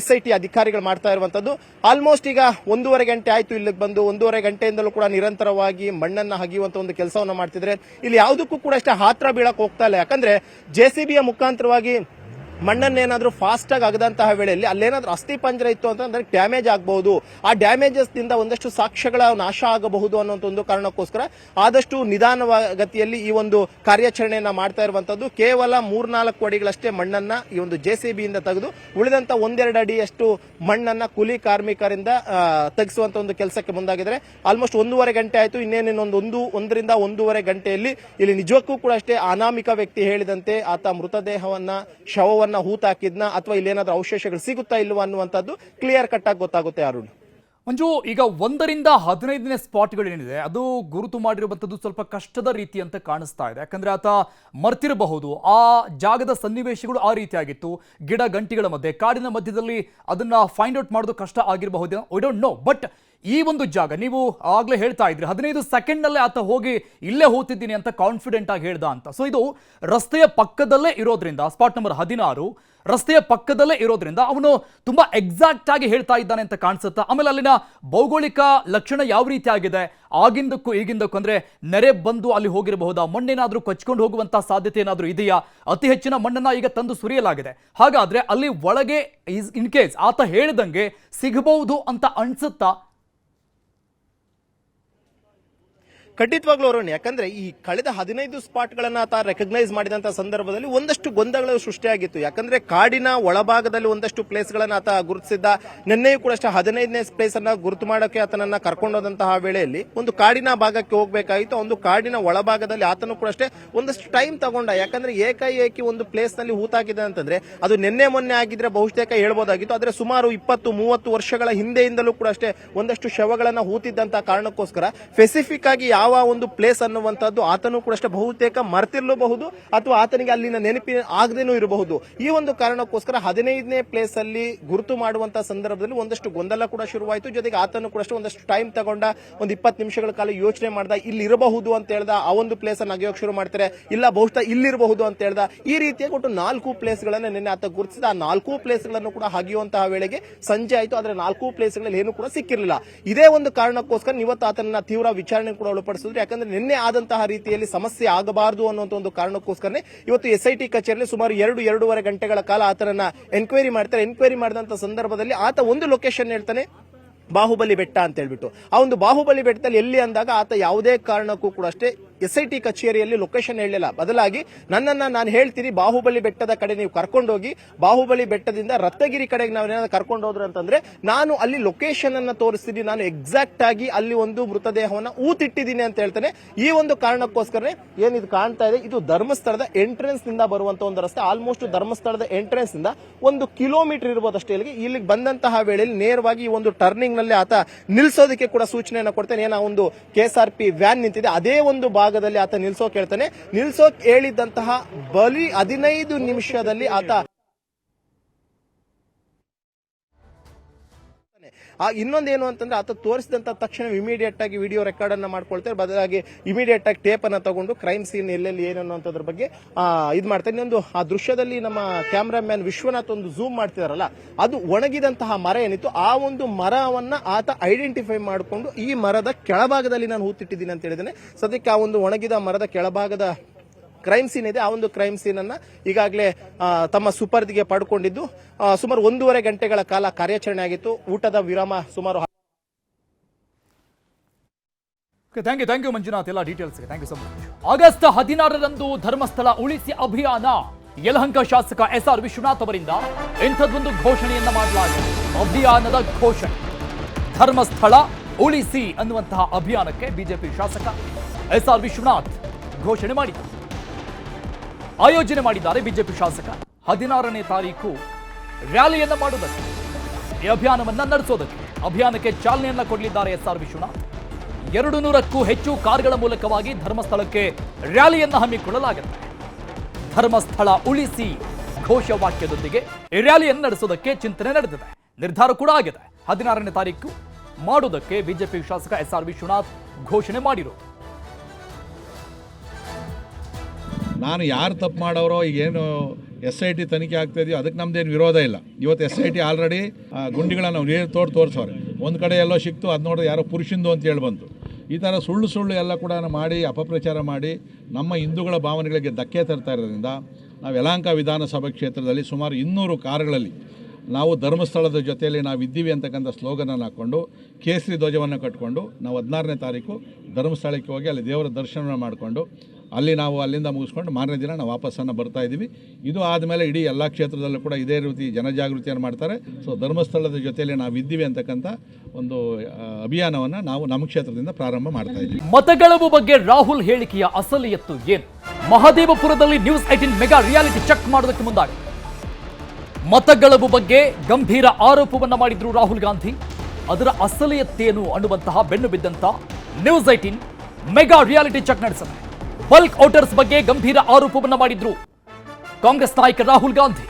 SIT ಅಧಿಕಾರಿಗಳು ಮಾಡ್ತಾ ಇರುವಂತದ್ದು. ಆಲ್ಮೋಸ್ಟ್ ಈಗ 1.5 ಗಂಟೆ ಆಯ್ತು ಇಲ್ಲಿಗೆ ಬಂದು. 1.5 ಗಂಟೆಯಿಂದಲೂ ಕೂಡ ನಿರಂತರವಾಗಿ ಮಣ್ಣನ್ನ ಹಗಿಯುವಂತ ಒಂದು ಕೆಲಸವನ್ನು ಮಾಡ್ತಿದ್ರೆ ಇಲ್ಲಿ ಯಾವುದಕ್ಕೂ ಕೂಡ ಅಷ್ಟೇ ಹಾತ್ರ ಬೀಳಕ್ ಹೋಗ್ತಾ ಇಲ್ಲ. ಯಾಕಂದ್ರೆ JCBಯ ಮುಖಾಂತರವಾಗಿ ಮಣ್ಣನ್ನೇನಾದ್ರೂ ಫಾಸ್ಟ್ ಆಗಿ ಆಗದಂತಹ ವೇಳೆಯಲ್ಲಿ ಅಲ್ಲೇನಾದ್ರೂ ಅಸ್ಥಿ ಪಂಜರ ಇತ್ತು ಅಂತಂದ್ರೆ ಡ್ಯಾಮೇಜ್ ಆಗಬಹುದು. ಆ ಡ್ಯಾಮೇಜಸ್ ದಿಂದ ಒಂದಷ್ಟು ಸಾಕ್ಷ್ಯಗಳ ನಾಶ ಆಗಬಹುದು ಅನ್ನುವಂತ ಒಂದು ಕಾರಣಕ್ಕೋಸ್ಕರ ಆದಷ್ಟು ನಿಧಾನಗತಿಯಲ್ಲಿ ಈ ಒಂದು ಕಾರ್ಯಾಚರಣೆಯನ್ನ ಮಾಡ್ತಾ ಇರುವಂತದ್ದು. ಕೇವಲ 3-4 ಅಡಿಗಳಷ್ಟೇ ಮಣ್ಣನ್ನ ಈ ಒಂದು JCBಯಿಂದ ತೆಗೆದು ಉಳಿದಂತ 1-2 ಅಡಿಯಷ್ಟು ಮಣ್ಣನ್ನ ಕೂಲಿ ಕಾರ್ಮಿಕರಿಂದ ತೆಗೆಸುವಂತ ಒಂದು ಕೆಲಸಕ್ಕೆ ಮುಂದಾಗಿದ್ದಾರೆ. ಆಲ್ಮೋಸ್ಟ್ 1.5 ಗಂಟೆ ಆಯ್ತು. ಇನ್ನೇನೊಂದು 1 ರಿಂದ 1.5 ಗಂಟೆಯಲ್ಲಿ ಇಲ್ಲಿ ನಿಜಕ್ಕೂ ಕೂಡ ಅಷ್ಟೇ ಅನಾಮಿಕ ವ್ಯಕ್ತಿ ಹೇಳಿದಂತೆ ಆತ ಮೃತದೇಹವನ್ನ ಶವವನ್ನ ಹೂತಾಕಿದ್ನ ಅಥವಾ ಇಲ್ಲೇನಾದ್ರೂ ಅವಶೇಷಗಳು ಸಿಗುತ್ತಾ ಇಲ್ವಾ ಅನ್ನುವಂಥದ್ದು ಕ್ಲಿಯರ್ ಕಟ್ ಆಗಿ ಗೊತ್ತಾಗುತ್ತೆ. ಅರುಣ್, ಮಂಜು, ಈಗ 1 ರಿಂದ 15ನೇ ಸ್ಪಾಟ್ಗಳೇನಿದೆ ಅದು ಗುರುತು ಮಾಡಿರುವಂಥದ್ದು ಸ್ವಲ್ಪ ಕಷ್ಟದ ರೀತಿ ಅಂತ ಕಾಣಿಸ್ತಾ ಇದೆ. ಯಾಕಂದ್ರೆ ಆತ ಮರ್ತಿರಬಹುದು. ಆ ಜಾಗದ ಸನ್ನಿವೇಶಗಳು ಆ ರೀತಿಯಾಗಿತ್ತು. ಗಿಡ ಗಂಟಿಗಳ ಮಧ್ಯೆ, ಕಾಡಿನ ಮಧ್ಯದಲ್ಲಿ ಅದನ್ನ ಫೈಂಡ್ ಔಟ್ ಮಾಡೋದು ಕಷ್ಟ ಆಗಿರಬಹುದು. I don't know. ಬಟ್ ಈ ಒಂದು ಜಾಗ ನೀವು ಆಗ್ಲೇ ಹೇಳ್ತಾ ಇದ್ರಿ 15 ಸೆಕೆಂಡ್ನಲ್ಲೇ ಆತ ಹೋಗಿ ಇಲ್ಲೇ ಹೋಗ್ತಿದ್ದೀನಿ ಅಂತ ಕಾನ್ಫಿಡೆಂಟ್ ಆಗಿ ಹೇಳ್ದ ಅಂತ. ಸೊ ಇದು ರಸ್ತೆಯ ಪಕ್ಕದಲ್ಲೇ ಇರೋದ್ರಿಂದ, ಸ್ಪಾಟ್ ನಂಬರ್ 16 ರಸ್ತೆಯ ಪಕ್ಕದಲ್ಲೇ ಇರೋದ್ರಿಂದ ಅವನು ತುಂಬಾ ಎಕ್ಸಾಕ್ಟ್ ಆಗಿ ಹೇಳ್ತಾ ಇದ್ದಾನೆ ಅಂತ ಕಾಣಿಸುತ್ತಾ. ಆಮೇಲೆ ಅಲ್ಲಿನ ಭೌಗೋಳಿಕ ಲಕ್ಷಣ ಯಾವ ರೀತಿ ಆಗಿದೆ, ಆಗಿಂದಕ್ಕೂ ಈಗಿಂದಕ್ಕೂ ಅಂದ್ರೆ ನೆರೆ ಬಂದು ಅಲ್ಲಿ ಹೋಗಿರಬಹುದಾ, ಮಣ್ಣೇನಾದ್ರೂ ಕೊಚ್ಕೊಂಡು ಹೋಗುವಂತ ಸಾಧ್ಯತೆ ಏನಾದ್ರೂ ಇದೆಯಾ, ಅತಿ ಹೆಚ್ಚಿನ ಮಣ್ಣನ್ನ ಈಗ ತಂದು ಸುರಿಯಲಾಗಿದೆ, ಹಾಗಾದ್ರೆ ಅಲ್ಲಿ ಒಳಗೆ ಇನ್ ಕೇಸ್ ಆತ ಹೇಳಿದಂಗೆ ಸಿಗಬಹುದು ಅಂತ ಅನ್ಸುತ್ತಾ? ಖಂಡಿತವಾಗ್ಲೂ ಅರುಣ್, ಯಾಕಂದ್ರೆ ಈ ಕಳೆದ 15 ಸ್ಪಾಟ್ಗಳನ್ನ ಆತ ರೆಕಗ್ನೈಸ್ ಮಾಡಿದಂತ ಸಂದರ್ಭದಲ್ಲಿ ಒಂದಷ್ಟು ಗೊಂದಲಗಳು ಸೃಷ್ಟಿಯಾಗಿತ್ತು. ಯಾಕಂದ್ರೆ ಕಾಡಿನ ಒಳಭಾಗದಲ್ಲಿ ಒಂದಷ್ಟು ಪ್ಲೇಸ್ ಗಳನ್ನ ಆತ ಗುರುತಿಸಿದ್ದ. ನಿನ್ನೆಯೂ ಕೂಡ ಅಷ್ಟೇ 15ನೇ ಪ್ಲೇಸ್ ಅನ್ನ ಗುರುತು ಮಾಡೋಕೆ ಆತನನ್ನ ಕರ್ಕೊಂಡೋದಂತಹ ವೇಳೆಯಲ್ಲಿ ಒಂದು ಕಾಡಿನ ಭಾಗಕ್ಕೆ ಹೋಗ್ಬೇಕಾಗಿತ್ತು. ಒಂದು ಕಾಡಿನ ಒಳಭಾಗದಲ್ಲಿ ಆತನು ಕೂಡ ಅಷ್ಟೇ ಒಂದಷ್ಟು ಟೈಮ್ ತಗೊಂಡ. ಯಾಕಂದ್ರೆ ಏಕಾಏಕಿ ಒಂದು ಪ್ಲೇಸ್ ನಲ್ಲಿ ಹೂತಾಕಿದೆ ಅಂತಂದ್ರೆ ಅದು ನಿನ್ನೆ ಮೊನ್ನೆ ಆಗಿದ್ರೆ ಬಹುತೇಕ ಹೇಳ್ಬೋದಾಗಿತ್ತು. ಆದ್ರೆ ಸುಮಾರು 20-30 ವರ್ಷಗಳ ಹಿಂದೆಯಿಂದಲೂ ಕೂಡ ಅಷ್ಟೇ ಒಂದಷ್ಟು ಶವಗಳನ್ನ ಹೂತಿದ್ದಂತಹ ಕಾರಣಕ್ಕೋಸ್ಕರ ಸ್ಪೆಸಿಫಿಕ್ ಆಗಿ ಯಾವ ಒಂದು ಪ್ಲೇಸ್ ಅನ್ನುವಂಥದ್ದು ಆತನು ಕೂಡ ಅಷ್ಟೇ ಬಹುತೇಕ ಮರ್ತಿರಲೂಬಹುದು ಅಥವಾ ಆತನಿಗೆ ಅಲ್ಲಿನ ನೆನಪಿ ಆಗದೇನೂ ಇರಬಹುದು. ಈ ಒಂದು ಕಾರಣಕ್ಕೋಸ್ಕರ 15ನೇ ಪ್ಲೇಸ್ ಅಲ್ಲಿ ಗುರುತು ಮಾಡುವಂತಹ ಸಂದರ್ಭದಲ್ಲಿ ಒಂದಷ್ಟು ಗೊಂದಲ ಕೂಡ ಶುರುವಾಯಿತು. ಜೊತೆಗೆ ಆತನು ಕೂಡ ಅಷ್ಟೇ ಒಂದಷ್ಟು ಟೈಮ್ ತಗೊಂಡ, ಒಂದು 20 ನಿಮಿಷಗಳ ಕಾಲ ಯೋಚನೆ ಮಾಡ್ದ. ಇಲ್ಲಿ ಇರಬಹುದು ಅಂತ ಹೇಳ್ದ, ಆ ಒಂದು ಪ್ಲೇಸ್ ಅನ್ನು ಅಗೆಯೋಕೆ ಶುರು ಮಾಡ್ತಾರೆ. ಇಲ್ಲ ಬಹುಶಃ ಇಲ್ಲಿರಬಹುದು ಅಂತ ಹೇಳ್ದ. ಈ ರೀತಿಯಾಗಿ ಒಟ್ಟು 4 ಪ್ಲೇಸ್ ಗಳನ್ನ ನಿನ್ನೆ ಆತ ಗುರುತಿಸಿದ. ಆ 4 ಪ್ಲೇಸ್ ಗಳನ್ನು ಕೂಡ ಅಗೆಯುವಂತಹ ವೇಳೆಗೆ ಸಂಜೆ ಆಯಿತು. ಆದ್ರೆ 4 ಪ್ಲೇಸ್ ಗಳಲ್ಲಿ ಏನು ಕೂಡ ಸಿಕ್ಕಿರಲಿಲ್ಲ. ಇದೇ ಒಂದು ಕಾರಣಕ್ಕೋಸ್ಕರ ಇವತ್ತು ಆತನ ತೀವ್ರ ವಿಚಾರಣೆ ಕೂಡ ಒಳಪಡಿಸಿದ್ರು. ಯಾಕಂದ್ರೆ ನಿನ್ನೆ ಆದಂತಹ ರೀತಿಯಲ್ಲಿ ಸಮಸ್ಯೆ ಆಗಬಾರದು ಅನ್ನುವಂತ ಒಂದು ಕಾರಣಕ್ಕೋಸ್ಕರನೇ ಇವತ್ತು SIT ಕಚೇರಿಯಲ್ಲಿ ಸುಮಾರು 2-2.5 ಗಂಟೆಗಳ ಕಾಲ ಆತನನ್ನ ಎನ್ಕ್ವೈರಿ ಮಾಡ್ತಾರೆ. ಎನ್ಕ್ವೈರಿ ಮಾಡಿದಂತ ಸಂದರ್ಭದಲ್ಲಿ ಆತ ಒಂದು ಲೊಕೇಶನ್ ಹೇಳ್ತಾನೆ, ಬಾಹುಬಲಿ ಬೆಟ್ಟ ಅಂತ ಹೇಳ್ಬಿಟ್ಟು. ಆ ಒಂದು ಬಾಹುಬಲಿ ಬೆಟ್ಟದಲ್ಲಿ ಎಲ್ಲಿ ಅಂದಾಗ ಆತ ಯಾವುದೇ ಕಾರಣಕ್ಕೂ ಕೂಡ ಅಷ್ಟೇ SIT ಕಚೇರಿಯಲ್ಲಿ ಲೊಕೇಶನ್ ಹೇಳಲಿಲ್ಲ. ಬದಲಾಗಿ ನನ್ನನ್ನ ನಾನು ಹೇಳ್ತೀನಿ, ಬಾಹುಬಲಿ ಬೆಟ್ಟದ ಕಡೆ ನೀವು ಕರ್ಕೊಂಡೋಗಿ, ಬಾಹುಬಲಿ ಬೆಟ್ಟದಿಂದ ರತ್ನಗಿರಿ ಕಡೆಗೆ ನಾವೇನಾದ್ರು ಕರ್ಕೊಂಡು ಹೋದ್ರು ಅಂತಂದ್ರೆ ನಾನು ಅಲ್ಲಿ ಲೊಕೇಶನ್ ಅನ್ನ ತೋರಿಸ್ತೀನಿ, ನಾನು ಎಕ್ಸಾಕ್ಟ್ ಆಗಿ ಅಲ್ಲಿ ಒಂದು ಮೃತದೇಹವನ್ನ ಊತಿಟ್ಟಿದ್ದೀನಿ ಅಂತ ಹೇಳ್ತಾನೆ. ಈ ಒಂದು ಕಾರಣಕ್ಕೋಸ್ಕರ ಏನಿದು ಕಾಣ್ತಾ ಇದೆ, ಇದು ಧರ್ಮಸ್ಥಳದ ಎಂಟ್ರೆನ್ಸ್ ನಿಂದ ಬರುವಂತ ಒಂದು ರಸ್ತೆ. ಆಲ್ಮೋಸ್ಟ್ ಧರ್ಮಸ್ಥಳದ ಎಂಟ್ರೆನ್ಸ್ ನಿಂದ 1 ಕಿಲೋಮೀಟರ್ ಇರಬಹುದು ಅಷ್ಟೇ. ಇಲ್ಲಿಗೆ ಬಂದಂತಹ ವೇಳೆಯಲ್ಲಿ ನೇರವಾಗಿ ಈ ಒಂದು ಟರ್ನಿಂಗ್ ನಲ್ಲಿ ಆತ ನಿಲ್ಸೋದಕ್ಕೆ ಕೂಡ ಸೂಚನೆಯನ್ನು ಕೊಡ್ತಾನೆ. ಏನೋ ಒಂದು KSRP ವ್ಯಾನ್ ನಿಂತಿದೆ, ಅದೇ ಒಂದು ಭಾಗದಲ್ಲಿ ಆತ ನಿಲ್ಸೋಕ್ ಹೇಳ್ತಾನೆ. ನಿಲ್ಸೋಕ್ ಹೇಳಿದಂತಹ ಬಲಿ 15 ನಿಮಿಷದಲ್ಲಿ ಆತ ಇನ್ನೊಂದೇನು ಅಂತಂದ್ರೆ ಆತ ತೋರಿಸಿದಂತ ತಕ್ಷಣ ಇಮಿಡಿಯೇಟ್ ಆಗಿ ವಿಡಿಯೋ ರೆಕಾರ್ಡ್ ಅನ್ನ ಮಾಡ್ಕೊಳ್ತಾರೆ. ಬದಲಾಗಿ ಇಮಿಡಿಯೇಟ್ ಆಗಿ ಟೇಪ್ ಅನ್ನ ತಗೊಂಡು ಕ್ರೈಮ್ ಸೀನ್ ಎಲ್ಲೆಲ್ಲಿ ಏನನ್ನೋದ್ರ ಬಗ್ಗೆ ಇದು ಮಾಡ್ತಾರೆ. ಇನ್ನೊಂದು ಆ ದೃಶ್ಯದಲ್ಲಿ ನಮ್ಮ ಕ್ಯಾಮ್ರಾಮ್ಯಾನ್ ವಿಶ್ವನಾಥ್ ಒಂದು ಝೂಮ್ ಮಾಡ್ತಿದಾರಲ್ಲ, ಅದು ಒಣಗಿದಂತಹ ಮರ ಏನಿತ್ತು, ಆ ಒಂದು ಮರವನ್ನ ಆತ ಐಡೆಂಟಿಫೈ ಮಾಡಿಕೊಂಡು ಈ ಮರದ ಕೆಳಭಾಗದಲ್ಲಿ ನಾನು ಹೂತಿಟ್ಟಿದ್ದೀನಿ ಅಂತ ಹೇಳಿದ್ದೇನೆ. ಸದ್ಯಕ್ಕೆ ಆ ಒಂದು ಒಣಗಿದ ಮರದ ಕೆಳಭಾಗದ ಕ್ರೈಮ್ ಸೀನ್ ಇದೆ. ಆ ಒಂದು ಕ್ರೈಮ್ ಸೀನ್ ಅನ್ನ ಈಗಾಗಲೇ ತಮ್ಮ ಸುಪರ್ದಿಗೆ ಪಡ್ಕೊಂಡಿದ್ದು ಸುಮಾರು 1.5 ಗಂಟೆಗಳ ಕಾಲ ಕಾರ್ಯಾಚರಣೆ ಆಗಿತ್ತು. ಊಟದ ವಿರಾಮ ಸುಮಾರು. ಥ್ಯಾಂಕ್ ಯು ಮಂಜುನಾಥ್, ಎಲ್ಲ ಡೀಟೇಲ್ಸ್ಗೆ thank you so much. August 16ರಂದು ಧರ್ಮಸ್ಥಳ ಉಳಿಸಿ ಅಭಿಯಾನ, ಯಲಹಂಕ ಶಾಸಕ SR ವಿಶ್ವನಾಥ್ ಅವರಿಂದ ಇಂಥದ್ದೊಂದು ಘೋಷಣೆಯನ್ನ ಮಾಡಲಾಗಿದೆ. ಅಭಿಯಾನದ ಘೋಷಣೆ, ಧರ್ಮಸ್ಥಳ ಉಳಿಸಿ ಅನ್ನುವಂತಹ ಅಭಿಯಾನಕ್ಕೆ ಬಿಜೆಪಿ ಶಾಸಕ SR ವಿಶ್ವನಾಥ್ ಘೋಷಣೆ ಮಾಡಿದ್ದಾರೆ, ಆಯೋಜನೆ ಮಾಡಿದ್ದಾರೆ. ಬಿಜೆಪಿ ಶಾಸಕ 16ನೇ ತಾರೀಕು ರ್ಯಾಲಿಯನ್ನ ಮಾಡುವುದಕ್ಕೆ, ಈ ಅಭಿಯಾನವನ್ನ ನಡೆಸೋದಕ್ಕೆ, ಅಭಿಯಾನಕ್ಕೆ ಚಾಲನೆಯನ್ನ ಕೊಡಲಿದ್ದಾರೆ SR ವಿಶ್ವನಾಥ್. 200ಕ್ಕೂ ಹೆಚ್ಚು ಕಾರ್ಗಳ ಮೂಲಕವಾಗಿ ಧರ್ಮಸ್ಥಳಕ್ಕೆ ರ್ಯಾಲಿಯನ್ನ ಹಮ್ಮಿಕೊಳ್ಳಲಾಗುತ್ತೆ. ಧರ್ಮಸ್ಥಳ ಉಳಿಸಿ ಘೋಷವಾಕ್ಯದೊಂದಿಗೆ ಈ ರ್ಯಾಲಿಯನ್ನು ನಡೆಸೋದಕ್ಕೆ ಚಿಂತನೆ ನಡೆದಿದೆ, ನಿರ್ಧಾರ ಕೂಡ ಆಗಿದೆ. 16ನೇ ತಾರೀಕು ಮಾಡುವುದಕ್ಕೆ ಬಿಜೆಪಿ ಶಾಸಕ SR ವಿಶ್ವನಾಥ್ ಘೋಷಣೆ ಮಾಡಿರೋದು. ನಾನು ಯಾರು ತಪ್ಪು ಮಾಡೋರೋ, ಈಗೇನು SIT ತನಿಖೆ ಆಗ್ತಾ ಇದೆಯೋ ಅದಕ್ಕೆ ನಮ್ಮದೇನು ವಿರೋಧ ಇಲ್ಲ. ಇವತ್ತು SIT ಆಲ್ರೆಡಿ ಗುಂಡಿಗಳನ್ನ ನಾವು ನೀರು ತೋರಿಸೋರೆ. ಒಂದು ಕಡೆ ಎಲ್ಲೋ ಸಿಕ್ತು, ಅದು ನೋಡಿದ್ರೆ ಯಾರೋ ಪುರುಷಂದು ಅಂತ ಹೇಳಿ ಬಂತು. ಈ ಥರ ಸುಳ್ಳು ಎಲ್ಲ ಕೂಡ ಮಾಡಿ ಅಪಪ್ರಚಾರ ಮಾಡಿ ನಮ್ಮ ಹಿಂದೂಗಳ ಭಾವನೆಗಳಿಗೆ ಧಕ್ಕೆ ತರ್ತಾ ಇರೋದ್ರಿಂದ ನಾವು ಯಲಹಂಕ ವಿಧಾನಸಭಾ ಕ್ಷೇತ್ರದಲ್ಲಿ ಸುಮಾರು 200 ಕಾರುಗಳಲ್ಲಿ ನಾವು ಧರ್ಮಸ್ಥಳದ ಜೊತೆಯಲ್ಲಿ ನಾವು ಇದ್ದೀವಿ ಅಂತಕ್ಕಂಥ ಸ್ಲೋಗನನ್ನು ಹಾಕ್ಕೊಂಡು ಕೇಸರಿ ಧ್ವಜವನ್ನು ಕಟ್ಕೊಂಡು ನಾವು 16ನೇ ತಾರೀಕು ಧರ್ಮಸ್ಥಳಕ್ಕೆ ಹೋಗಿ ಅಲ್ಲಿ ದೇವರ ದರ್ಶನ ಮಾಡಿಕೊಂಡು ಅಲ್ಲಿ ನಾವು ಅಲ್ಲಿಂದ ಮುಗಿಸ್ಕೊಂಡು ಮಾರನೇ ದಿನ ನಾವು ವಾಪಸ್ಸನ್ನು ಬರ್ತಾ ಇದ್ದೀವಿ. ಇದು ಆದಮೇಲೆ ಇಡೀ ಎಲ್ಲ ಕ್ಷೇತ್ರದಲ್ಲೂ ಕೂಡ ಇದೇ ರೀತಿ ಜನಜಾಗೃತಿಯನ್ನು ಮಾಡ್ತಾರೆ. ಸೊ ಧರ್ಮಸ್ಥಳದ ಜೊತೆಯಲ್ಲಿ ನಾವು ಇದ್ದೀವಿ ಅಂತಕ್ಕಂಥ ಒಂದು ಅಭಿಯಾನವನ್ನು ನಾವು ನಮ್ಮ ಕ್ಷೇತ್ರದಿಂದ ಪ್ರಾರಂಭ ಮಾಡ್ತಾ ಇದ್ದೀವಿ. ಮತಗಳವು ಬಗ್ಗೆ ರಾಹುಲ್ ಹೇಳಿಕೆಯ ಅಸಲಿಯತ್ತು ಏನು? ಮಹದೇವಪುರದಲ್ಲಿ ನ್ಯೂಸ್ 18 ಮೆಗಾ ರಿಯಾಲಿಟಿ ಚೆಕ್ ಮಾಡೋದಕ್ಕೆ ಮುಂದಾಗಿದೆ. ಮತಗಳವು ಬಗ್ಗೆ ಗಂಭೀರ ಆರೋಪವನ್ನ ಮಾಡಿದ್ರು ರಾಹುಲ್ ಗಾಂಧಿ. ಅದರ ಅಸಲಿಯತ್ತೇನು ಅನ್ನುವಂತಹ ಬೆನ್ನು ಬಿದ್ದಂತ ನ್ಯೂಸ್ 18 ಮೆಗಾ ರಿಯಾಲಿಟಿ ಚೆಕ್ ನಡೆಸಿದೆ. ಬಲ್ಕ್ ವೋಟರ್ಸ್ ಬಗ್ಗೆ ಗಂಭೀರ ಆರೋಪವನ್ನ ಮಾಡಿದ್ರು ಕಾಂಗ್ರೆಸ್ ನಾಯಕ ರಾಹುಲ್ ಗಾಂಧಿ.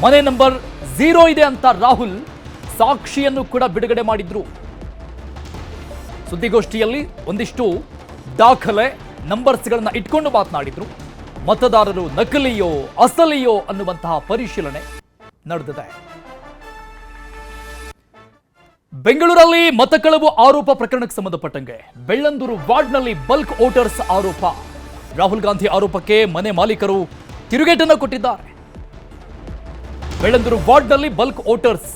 ಮನೆ ನಂಬರ್ 0 ಇದೆ ಅಂತ ರಾಹುಲ್ ಸಾಕ್ಷಿಯನ್ನು ಕೂಡ ಬಿಡುಗಡೆ ಮಾಡಿದ್ರು. ಸುದ್ದಿಗೋಷ್ಠಿಯಲ್ಲಿ ಒಂದಿಷ್ಟು ದಾಖಲೆ ನಂಬರ್ಸ್ಗಳನ್ನ ಇಟ್ಕೊಂಡು ಮಾತನಾಡಿದ್ರು. ಮತದಾರರು ನಕಲಿಯೋ ಅಸಲಿಯೋ ಅನ್ನುವಂತಹ ಪರಿಶೀಲನೆ ನಡೆದಿದೆ. ಬೆಂಗಳೂರಲ್ಲಿ ಮತಕಳವು ಆರೋಪ ಪ್ರಕರಣಕ್ಕೆ ಸಂಬಂಧಪಟ್ಟಂಗೆ ಬೆಳ್ಳಂದೂರು ವಾರ್ಡ್ನಲ್ಲಿ ಬಲ್ಕ್ ವೋಟರ್ಸ್ ಆರೋಪ. ರಾಹುಲ್ ಗಾಂಧಿ ಆರೋಪಕ್ಕೆ ಮನೆ ಮಾಲೀಕರು ತಿರುಗೇಟನ್ನು ಕೊಟ್ಟಿದ್ದಾರೆ. ಬೆಳ್ಳಂದೂರು ವಾರ್ಡ್ನಲ್ಲಿ ಬಲ್ಕ್ ವೋಟರ್ಸ್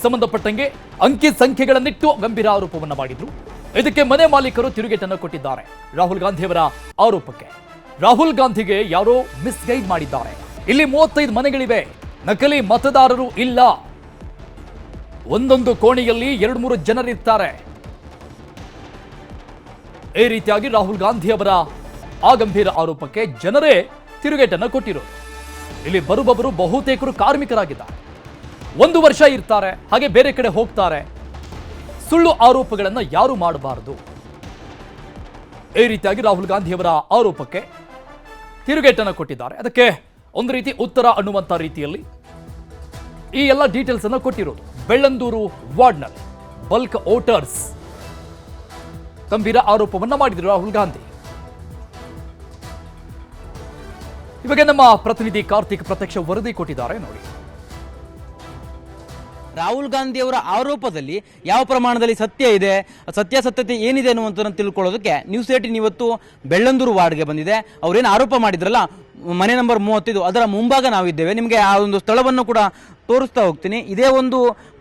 ಸಂಬಂಧಪಟ್ಟಂಗೆ ಅಂಕಿ ಸಂಖ್ಯೆಗಳನ್ನಿಟ್ಟು ಗಂಭೀರ ಆರೋಪವನ್ನು ಮಾಡಿದ್ರು. ಇದಕ್ಕೆ ಮನೆ ಮಾಲೀಕರು ತಿರುಗೇಟನ್ನು ಕೊಟ್ಟಿದ್ದಾರೆ. ರಾಹುಲ್ ಗಾಂಧಿಯವರ ಆರೋಪಕ್ಕೆ ರಾಹುಲ್ ಗಾಂಧಿಗೆ ಯಾರೋ ಮಿಸ್ಗೈಡ್ ಮಾಡಿದ್ದಾರೆ. ಇಲ್ಲಿ 35 ಮನೆಗಳಿವೆ, ನಕಲಿ ಮತದಾರರು ಇಲ್ಲ, ಒಂದೊಂದು ಕೋಣೆಯಲ್ಲಿ 2-3 ಜನರಿರ್ತಾರೆ. ಈ ರೀತಿಯಾಗಿ ರಾಹುಲ್ ಗಾಂಧಿಯವರ ಆ ಗಂಭೀರ ಆರೋಪಕ್ಕೆ ಜನರೇ ತಿರುಗೇಟನ್ನು ಕೊಟ್ಟಿರೋದು. ಇಲ್ಲಿ ಬರುವವರು ಬಹುತೇಕರು ಕಾರ್ಮಿಕರಾಗಿದ್ದಾರೆ, 1 ವರ್ಷ ಇರ್ತಾರೆ, ಹಾಗೆ ಬೇರೆ ಕಡೆ ಹೋಗ್ತಾರೆ. ಸುಳ್ಳು ಆರೋಪಗಳನ್ನು ಯಾರು ಮಾಡಬಾರದು. ಈ ರೀತಿಯಾಗಿ ರಾಹುಲ್ ಗಾಂಧಿಯವರ ಆರೋಪಕ್ಕೆ ತಿರುಗೇಟನ್ನು ಕೊಟ್ಟಿದ್ದಾರೆ. ಅದಕ್ಕೆ ಒಂದು ರೀತಿ ಉತ್ತರ ಅನ್ನುವಂಥ ರೀತಿಯಲ್ಲಿ ಈ ಎಲ್ಲ ಡೀಟೇಲ್ಸ್ ಅನ್ನು ಕೊಟ್ಟಿರೋದು. ಬೆಳ್ಳಂದೂರು ವಾರ್ಡ್ನಲ್ಲಿ ಬಲ್ಕ್ ವೋಟರ್ಸ್ ಗಂಭೀರ ಆರೋಪವನ್ನ ಮಾಡಿದರು ರಾಹುಲ್ ಗಾಂಧಿ. ಇವಾಗ ನಮ್ಮ ಪ್ರತಿನಿಧಿ ಕಾರ್ತಿಕ್ ಪ್ರತ್ಯಕ್ಷ ವರದಿ ಕೊಟ್ಟಿದ್ದಾರೆ ನೋಡಿ. ರಾಹುಲ್ ಗಾಂಧಿ ಅವರ ಆರೋಪದಲ್ಲಿ ಯಾವ ಪ್ರಮಾಣದಲ್ಲಿ ಸತ್ಯ ಇದೆ, ಸತ್ಯಾಸತ್ಯತೆ ಏನಿದೆ ಅನ್ನುವಂಥದ್ದನ್ನು ತಿಳ್ಕೊಳ್ಳೋದಕ್ಕೆ ನ್ಯೂಸ್ 18 ಇವತ್ತು ಬೆಳ್ಳಂದೂರು ವಾರ್ಡ್ಗೆ ಬಂದಿದೆ. ಅವರೇನು ಆರೋಪ ಮಾಡಿದ್ರಲ್ಲ ಮನೆ ನಂಬರ್ 35 ಅದರ ಮುಂಭಾಗ ನಾವಿದ್ದೇವೆ. ನಿಮಗೆ ಆ ಒಂದು ಸ್ಥಳವನ್ನು ಕೂಡ ತೋರಿಸ್ತಾ ಹೋಗ್ತೀನಿ. ಇದೇ ಒಂದು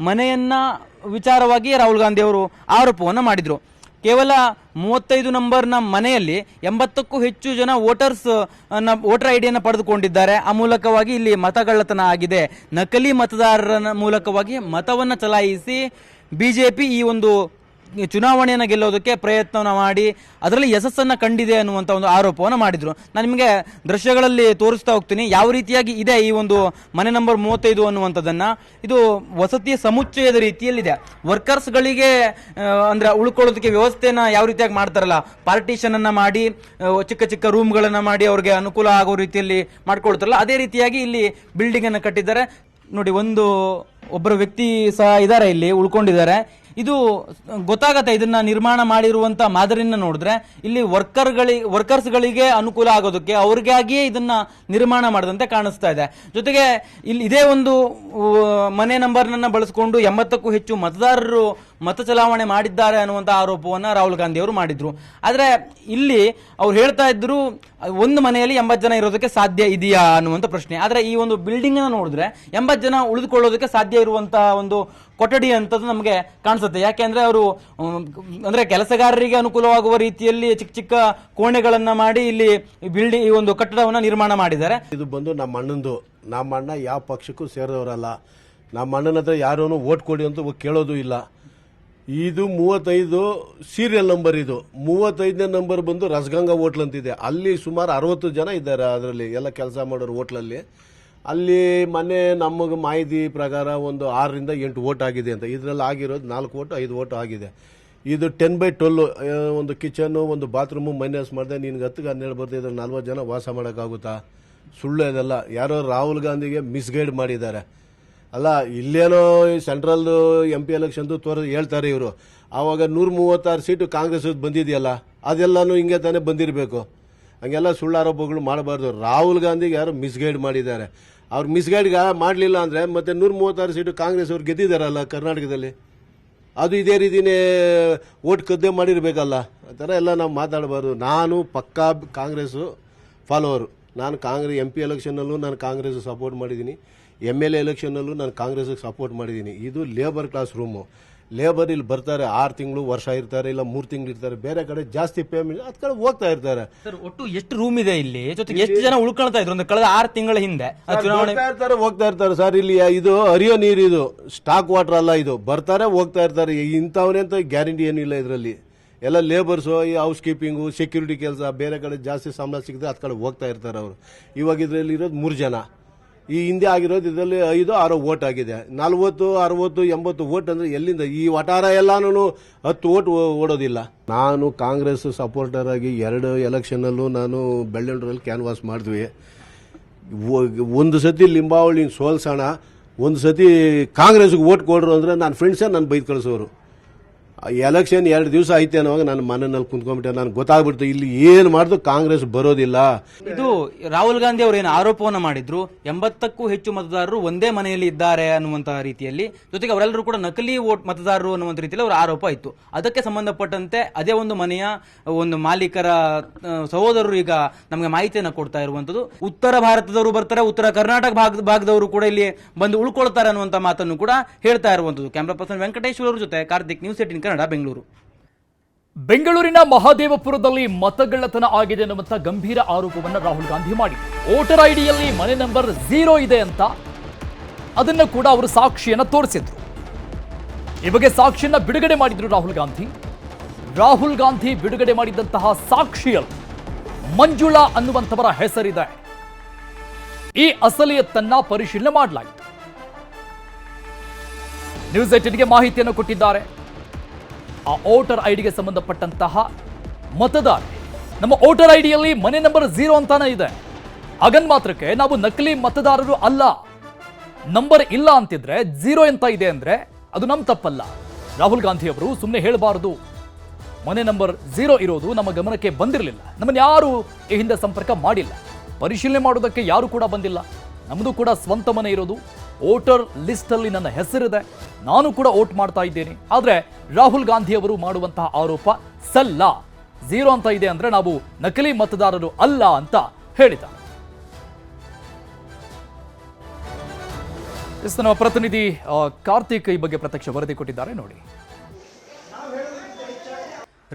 ಮನೆಯನ್ನ ವಿಚಾರವಾಗಿ ರಾಹುಲ್ ಗಾಂಧಿ ಅವರು ಆರೋಪವನ್ನು ಮಾಡಿದ್ರು. ಕೇವಲ 35 ನಂಬರ್ನ ಮನೆಯಲ್ಲಿ 80ಕ್ಕೂ ಹೆಚ್ಚು ಜನ ವೋಟರ್ ಐಡಿಯನ್ನು ಪಡೆದುಕೊಂಡಿದ್ದಾರೆ. ಆ ಮೂಲಕವಾಗಿ ಇಲ್ಲಿ ಮತಗಳ್ಳತನ ಆಗಿದೆ. ನಕಲಿ ಮತದಾರರ ಮೂಲಕವಾಗಿ ಮತವನ್ನು ಚಲಾಯಿಸಿ ಬಿಜೆಪಿ ಈ ಒಂದು ಚುನಾವಣೆಯನ್ನು ಗೆಲ್ಲೋದಕ್ಕೆ ಪ್ರಯತ್ನ ಮಾಡಿ ಅದರಲ್ಲಿ ಯಶಸ್ಸನ್ನು ಕಂಡಿದೆ ಅನ್ನುವಂಥ ಒಂದು ಆರೋಪವನ್ನು ಮಾಡಿದ್ರು. ನಾನು ನಿಮಗೆ ದೃಶ್ಯಗಳಲ್ಲಿ ತೋರಿಸ್ತಾ ಹೋಗ್ತೀನಿ ಯಾವ ರೀತಿಯಾಗಿ ಇದೆ ಈ ಒಂದು ಮನೆ ನಂಬರ್ 35 ಅನ್ನುವಂಥದ್ದನ್ನು. ಇದು ವಸತಿ ಸಮುಚ್ಚಯದ ರೀತಿಯಲ್ಲಿದೆ. ವರ್ಕರ್ಸ್ಗಳಿಗೆ ಅಂದ್ರೆ ಉಳ್ಕೊಳ್ಳೋದಕ್ಕೆ ವ್ಯವಸ್ಥೆನ ಯಾವ ರೀತಿಯಾಗಿ ಮಾಡ್ತಾರಲ್ಲ, ಪಾರ್ಟಿಷನ್ ಅನ್ನ ಮಾಡಿ ಚಿಕ್ಕ ಚಿಕ್ಕ ರೂಮ್ಗಳನ್ನ ಮಾಡಿ ಅವ್ರಿಗೆ ಅನುಕೂಲ ಆಗೋ ರೀತಿಯಲ್ಲಿ ಮಾಡ್ಕೊಳ್ತಾರಲ್ಲ, ಅದೇ ರೀತಿಯಾಗಿ ಇಲ್ಲಿ ಬಿಲ್ಡಿಂಗ್ ಅನ್ನು ಕಟ್ಟಿದ್ದಾರೆ ನೋಡಿ. ಒಬ್ಬರು ವ್ಯಕ್ತಿ ಸಹ ಇದ್ದಾರೆ, ಇಲ್ಲಿ ಉಳ್ಕೊಂಡಿದ್ದಾರೆ. ಇದು ಗೊತ್ತಾಗತ್ತೆ ಇದನ್ನ ನಿರ್ಮಾಣ ಮಾಡಿರುವಂತ ಮಾದರಿನ ನೋಡಿದ್ರೆ ಇಲ್ಲಿ ವರ್ಕರ್ಸ್ಗಳಿಗೆ ಅನುಕೂಲ ಆಗೋದಕ್ಕೆ ಅವ್ರಿಗಾಗಿಯೇ ಇದನ್ನ ನಿರ್ಮಾಣ ಮಾಡದಂತೆ ಕಾಣಿಸ್ತಾ ಇದೆ. ಜೊತೆಗೆ ಇಲ್ಲಿ ಇದೇ ಒಂದು ಮನೆ ನಂಬರ್ನ ಬಳಸಿಕೊಂಡು 80ಕ್ಕೂ ಹೆಚ್ಚು ಮತದಾರರು ಮತ ಚಲಾವಣೆ ಮಾಡಿದ್ದಾರೆ ಅನ್ನುವಂಥ ಆರೋಪವನ್ನು ರಾಹುಲ್ ಗಾಂಧಿ ಅವರು ಮಾಡಿದ್ರು. ಆದರೆ ಇಲ್ಲಿ ಅವ್ರು ಹೇಳ್ತಾ ಇದ್ರು ಒಂದು ಮನೆಯಲ್ಲಿ 80 ಜನ ಇರೋದಕ್ಕೆ ಸಾಧ್ಯ ಇದೆಯಾ ಅನ್ನುವಂಥ ಪ್ರಶ್ನೆ. ಆದರೆ ಈ ಒಂದು ಬಿಲ್ಡಿಂಗ್ ಅನ್ನು ನೋಡಿದ್ರೆ 80 ಜನ ಉಳಿದುಕೊಳ್ಳೋದಕ್ಕೆ ಸಾಧ್ಯ ಇರುವಂತಹ ಒಂದು ಕೊಠಡಿ ಅಂತದ್ದು ನಮಗೆ ಕಾಣಿಸುತ್ತೆ. ಯಾಕೆಂದ್ರೆ ಅವರು ಅಂದ್ರೆ ಕೆಲಸಗಾರರಿಗೆ ಅನುಕೂಲವಾಗುವ ರೀತಿಯಲ್ಲಿ ಚಿಕ್ಕ ಚಿಕ್ಕ ಕೋಣೆಗಳನ್ನ ಮಾಡಿ ಇಲ್ಲಿ ಈ ಒಂದು ಕಟ್ಟಡವನ್ನ ನಿರ್ಮಾಣ ಮಾಡಿದ್ದಾರೆ. ಇದು ಬಂದು ನಮ್ಮ ಅಣ್ಣಂದು. ನಮ್ಮ ಅಣ್ಣ ಯಾವ ಪಕ್ಷಕ್ಕೂ ಸೇರಿದವರಲ್ಲ. ನಮ್ಮ ಅಣ್ಣನ ಹತ್ರ ಯಾರೂ ಓಟ್ ಕೊಡಿ ಅಂತ ಕೇಳೋದು ಇಲ್ಲ. ಇದು 35 ಸೀರಿಯಲ್ ನಂಬರ್. ಇದು 35ನೇ ನಂಬರ್ ಬಂದು ರಸಗಂಗಾ ಹೋಟ್ಲ್ ಅಂತಿದೆ. ಅಲ್ಲಿ ಸುಮಾರು 60 ಜನ ಇದ್ದಾರೆ. ಅದರಲ್ಲಿ ಎಲ್ಲ ಕೆಲಸ ಮಾಡೋರು ಹೋಟ್ಲಲ್ಲಿ. ಅಲ್ಲಿ ಮೊನ್ನೆ ನಮಗೆ ಮಾಹಿತಿ ಪ್ರಕಾರ ಒಂದು 6ರಿಂದ 8 ವೋಟ್ ಆಗಿದೆ ಅಂತ. ಇದರಲ್ಲಿ ಆಗಿರೋದು 4 ವೋಟ್ 5 ವೋಟ್ ಆಗಿದೆ. ಇದು 10/12 ಒಂದು ಕಿಚನ್ನು ಒಂದು ಬಾತ್ರೂಮು ಮೈನಸ್ ಮಾಡಿದೆ. ನಿನ್ಗೆ 10-12 ಬರ್ತಿದ್ರೆ 40 ಜನ ವಾಸ ಮಾಡೋಕ್ಕಾಗುತ್ತಾ? ಸುಳ್ಳು ಇದೆಲ್ಲ. ಯಾರೋ ರಾಹುಲ್ ಗಾಂಧಿಗೆ ಮಿಸ್ಗೈಡ್ ಮಾಡಿದ್ದಾರೆ. ಅಲ್ಲ, ಇಲ್ಲೇನೋ ಸೆಂಟ್ರಲ್ MP ಎಲೆಕ್ಷನ್ದು ಹೇಳ್ತಾರೆ ಇವರು. ಆವಾಗ 136 ಸೀಟು ಕಾಂಗ್ರೆಸ್ ಬಂದಿದೆಯಲ್ಲ, ಅದೆಲ್ಲನೂ ಹಿಂಗೆ ತಾನೇ ಬಂದಿರಬೇಕು. ಹಂಗೆಲ್ಲ ಸುಳ್ಳು ಆರೋಪಗಳು ಮಾಡಬಾರ್ದು. ರಾಹುಲ್ ಗಾಂಧಿಗೆ ಯಾರು ಮಿಸ್ಗೈಡ್ ಮಾಡಿದ್ದಾರೆ. ಅವ್ರು ಮಿಸ್ಗೈಡ್ ಮಾಡಲಿಲ್ಲ ಅಂದರೆ ಮತ್ತೆ 136 ಸೀಟು ಕಾಂಗ್ರೆಸ್ ಅವ್ರು ಗೆದ್ದಿದ್ದಾರಲ್ಲ ಕರ್ನಾಟಕದಲ್ಲಿ. ಅದು ಇದೇ ರೀತಿಯೇ ಓಟ್ ಕದ್ದೆ ಮಾಡಿರಬೇಕಲ್ಲ. ಆ ಥರ ಎಲ್ಲ ನಾವು ಮಾತಾಡಬಾರ್ದು. ನಾನು ಪಕ್ಕಾ ಕಾಂಗ್ರೆಸ್ಸು ಫಾಲೋವರು. ನಾನು MP ಎಲೆಕ್ಷನ್ನಲ್ಲೂ ನಾನು ಕಾಂಗ್ರೆಸ್ ಸಪೋರ್ಟ್ ಮಾಡಿದ್ದೀನಿ. MLA ಎಲೆಕ್ಷನ್ನಲ್ಲೂ ನಾನು ಕಾಂಗ್ರೆಸ್ಗೆ ಸಪೋರ್ಟ್ ಮಾಡಿದ್ದೀನಿ. ಇದು ಲೇಬರ್ ಕ್ಲಾಸ್ ರೂಮು. ಲೇಬರ್ ಇಲ್ಲಿ ಬರ್ತಾರೆ, 6 ತಿಂಗಳು ವರ್ಷ ಇರ್ತಾರೆ, ಇಲ್ಲ 3 ತಿಂಗಳು ಇರ್ತಾರೆ. ಬೇರೆ ಕಡೆ ಜಾಸ್ತಿ ಪೇಮೆಂಟ್ ಅದ್ ಕಡೆ ಹೋಗ್ತಾ ಇರ್ತಾರೆ. ಸರ್, ಒಟ್ಟು ಎಷ್ಟು ರೂಮ್ ಇದೆ ಇಲ್ಲಿ? ಜೊತೆಗೆ ಎಷ್ಟು ಜನ ಉಳ್ಕೊಳ್ತಾ ಇದ್ರು ಅಂದ್ರೆ ಕಳೆದ 6 ತಿಂಗಳ ಹಿಂದೆ ಚುನಾವಣೆ ಹೋಗ್ತಾ ಇರ್ತಾರೆ ಸರ್. ಇಲ್ಲಿ ಇದು ಹರಿಯೋ ನೀರು, ಇದು ಸ್ಟಾಕ್ ವಾಟರ್ ಅಲ್ಲ. ಇದು ಬರ್ತಾರೆ ಹೋಗ್ತಾ ಇರ್ತಾರೆ. ಇಂಥವನೇ ಅಂತ ಗ್ಯಾರಂಟಿ ಏನಿಲ್ಲ ಇದರಲ್ಲಿ. ಎಲ್ಲ ಲೇಬರ್ಸು, ಈ ಹೌಸ್ ಕೀಪಿಂಗು, ಸೆಕ್ಯೂರಿಟಿ ಕೆಲಸ, ಬೇರೆ ಕಡೆ ಜಾಸ್ತಿ ಸಂಬಳ ಸಿಕ್ಕಿದ್ರೆ ಅದ್ ಕಡೆ ಹೋಗ್ತಾ ಇರ್ತಾರೆ ಅವರು. ಇವಾಗ ಇದರಲ್ಲಿ ಇರೋದು 3 ಜನ. ಈ ಹಿಂದೆ ಆಗಿರೋದು ಇದರಲ್ಲಿ 5-6 ವೋಟ್ ಆಗಿದೆ. 40, 60, 80 ವೋಟ್ ಅಂದ್ರೆ ಎಲ್ಲಿಂದ? ಈ ವಟಾರ ಎಲ್ಲಾನು 10 ವೋಟ್ ಓಡೋದಿಲ್ಲ. ನಾನು ಕಾಂಗ್ರೆಸ್ ಸಪೋರ್ಟರ್ ಆಗಿ 2 ಎಲೆಕ್ಷನ್ನಲ್ಲೂ ನಾನು ಬೆಳ್ಳಂಡೂರಲ್ಲಿ ಕ್ಯಾನ್ವಾಸ್ ಮಾಡಿದ್ವಿ. ಒಂದು ಸತಿ ಲಿಂಬಾವಳಿ ಸೋಲ್ಸೋಣ, ಒಂದು ಸತಿ ಕಾಂಗ್ರೆಸ್ಗೆ ವೋಟ್ ಕೊಡ್ರು ಅಂದ್ರೆ ನನ್ನ ಫ್ರೆಂಡ್ಸೇ ನಾನು ಬೈದು ಕಳಿಸೋರು. ಎಲೆಕ್ಷನ್ 2 ದಿವಸ ಐತೆ ಅನ್ನೋವಾಗ ನಾನು ಮನೆಯಲ್ಲಿ ಕುಂತ್ಕೊಂಡ್ಬಿಟ್ಟೆ. ನನಗೆ ಗೊತ್ತಾಗ್ಬಿಡ್ತು ಇಲ್ಲಿ ಏನು ಮಾಡಿದ್ರು ಕಾಂಗ್ರೆಸ್ ಬರೋದಿಲ್ಲ. ಇದು ರಾಹುಲ್ ಗಾಂಧಿ ಅವರು ಏನು ಆರೋಪವನ್ನ ಮಾಡಿದ್ರು, 80ಕ್ಕೂ ಹೆಚ್ಚು ಮತದಾರರು ಒಂದೇ ಮನೆಯಲ್ಲಿ ಇದ್ದಾರೆ ಅನ್ನುವಂತಹ ರೀತಿಯಲ್ಲಿ, ಜೊತೆಗೆ ಅವರೆಲ್ಲರೂ ಕೂಡ ನಕಲಿ ವೋಟ್ ಮತದಾರರು ಅನ್ನುವಂಥ ರೀತಿಯಲ್ಲಿ ಅವರ ಆರೋಪ ಇತ್ತು. ಅದಕ್ಕೆ ಸಂಬಂಧಪಟ್ಟಂತೆ ಅದೇ ಒಂದು ಮನೆಯ ಒಂದು ಮಾಲೀಕರ ಸಹೋದರರು ಈಗ ನಮಗೆ ಮಾಹಿತಿಯನ್ನು ಕೊಡ್ತಾ ಇರುವಂತದ್ದು. ಉತ್ತರ ಭಾರತದವರು ಬರ್ತಾರೆ, ಉತ್ತರ ಕರ್ನಾಟಕ ಭಾಗದವರು ಕೂಡ ಇಲ್ಲಿ ಬಂದು ಉಳ್ಕೊಳ್ತಾರೆ ಅನ್ನುವಂಥ ಮಾತನ್ನು ಕೂಡ ಹೇಳ್ತಾ ಇರುವಂತದ್ದು. ಕ್ಯಾಮರಾ ಪರ್ಸನ್ ವೆಂಕಟೇಶ್ವರ ಜೊತೆ ಕಾರ್ತಿಕ್, ನ್ಯೂಸ್ 18 ಕನ್ನಡ, ಬೆಂಗಳೂರು. ಬೆಂಗಳೂರಿನ ಮಹದೇವಪುರದಲ್ಲಿ ಮತಗಳ್ಳತನ ಆಗಿದೆ ಎನ್ನುವಂತ ಗಂಭೀರ ಆರೋಪವನ್ನು ರಾಹುಲ್ ಗಾಂಧಿ ಮಾಡಿದರು. ವೋಟರ್ ಐಡಿಯಲ್ಲಿ ಮನೆ ನಂಬರ್ 0 ಇದೆ ಅಂತ ಅದನ್ನು ಕೂಡ ಅವರು ಸಾಕ್ಷಿಯನ್ನು ತೋರಿಸಿದ್ರು. ಈ ಬಗ್ಗೆ ಸಾಕ್ಷಿಯನ್ನ ಬಿಡುಗಡೆ ಮಾಡಿದ್ರು ರಾಹುಲ್ ಗಾಂಧಿ ಬಿಡುಗಡೆ ಮಾಡಿದಂತಹ ಸಾಕ್ಷಿಯಲ್ಲಿ ಮಂಜುಳಾ ಅನ್ನುವಂಥವರ ಹೆಸರಿದೆ. ಈ ಅಸಲಿಯತ್ತನ್ನ ಪರಿಶೀಲನೆ ಮಾಡಲಾಯಿತು. ನ್ಯೂಸ್ 18ಗೆ ಮಾಹಿತಿಯನ್ನು ಕೊಟ್ಟಿದ್ದಾರೆ. ಆ ವೋಟರ್ ಐಡಿಗೆ ಸಂಬಂಧಪಟ್ಟಂತಹ ಮತದಾರ, ನಮ್ಮ ವೋಟರ್ ಐಡಿಯಲ್ಲಿ ಮನೆ ನಂಬರ್ 0 ಅಂತಾನೆ ಇದೆ, ಹಾಗನ್ ಮಾತ್ರಕ್ಕೆ ನಾವು ನಕಲಿ ಮತದಾರರು ಅಲ್ಲ, ನಂಬರ್ ಇಲ್ಲ ಅಂತಿದ್ರೆ 0 ಅಂತ ಇದೆ ಅಂದ್ರೆ ಅದು ನಮ್ಮ ತಪ್ಪಲ್ಲ. ರಾಹುಲ್ ಗಾಂಧಿ ಅವರು ಸುಮ್ಮನೆ ಹೇಳಬಾರದು. ಮನೆ ನಂಬರ್ 0 ಇರೋದು ನಮ್ಮ ಗಮನಕ್ಕೆ ಬಂದಿರಲಿಲ್ಲ, ನಮ್ಮನ್ನು ಯಾರು ಈ ಹಿಂದೆ ಸಂಪರ್ಕ ಮಾಡಿಲ್ಲ, ಪರಿಶೀಲನೆ ಮಾಡೋದಕ್ಕೆ ಯಾರು ಕೂಡ ಬಂದಿಲ್ಲ, ನಮ್ಮದು ಕೂಡ ಸ್ವಂತ ಮನೆ ಇರೋದು, ವೋಟರ್ ಲಿಸ್ಟ್ ಅಲ್ಲಿ ನನ್ನ ಹೆಸರಿದೆ, ನಾನು ಕೂಡ ವೋಟ್ ಮಾಡ್ತಾ ಇದ್ದೇನೆ. ಆದ್ರೆ ರಾಹುಲ್ ಗಾಂಧಿ ಅವರು ಮಾಡುವಂತಹ ಆರೋಪ ಸಲ್ಲ, 0 ಅಂತ ಇದೆ ಅಂದ್ರೆ ನಾವು ನಕಲಿ ಮತದಾರರು ಅಲ್ಲ ಅಂತ ಹೇಳಿದ್ದಾರೆ. ನಮ್ಮ ಪ್ರತಿನಿಧಿ ಕಾರ್ತಿಕ್ ಈ ಬಗ್ಗೆ ಪ್ರತ್ಯಕ್ಷ ವರದಿ ಕೊಟ್ಟಿದ್ದಾರೆ, ನೋಡಿ.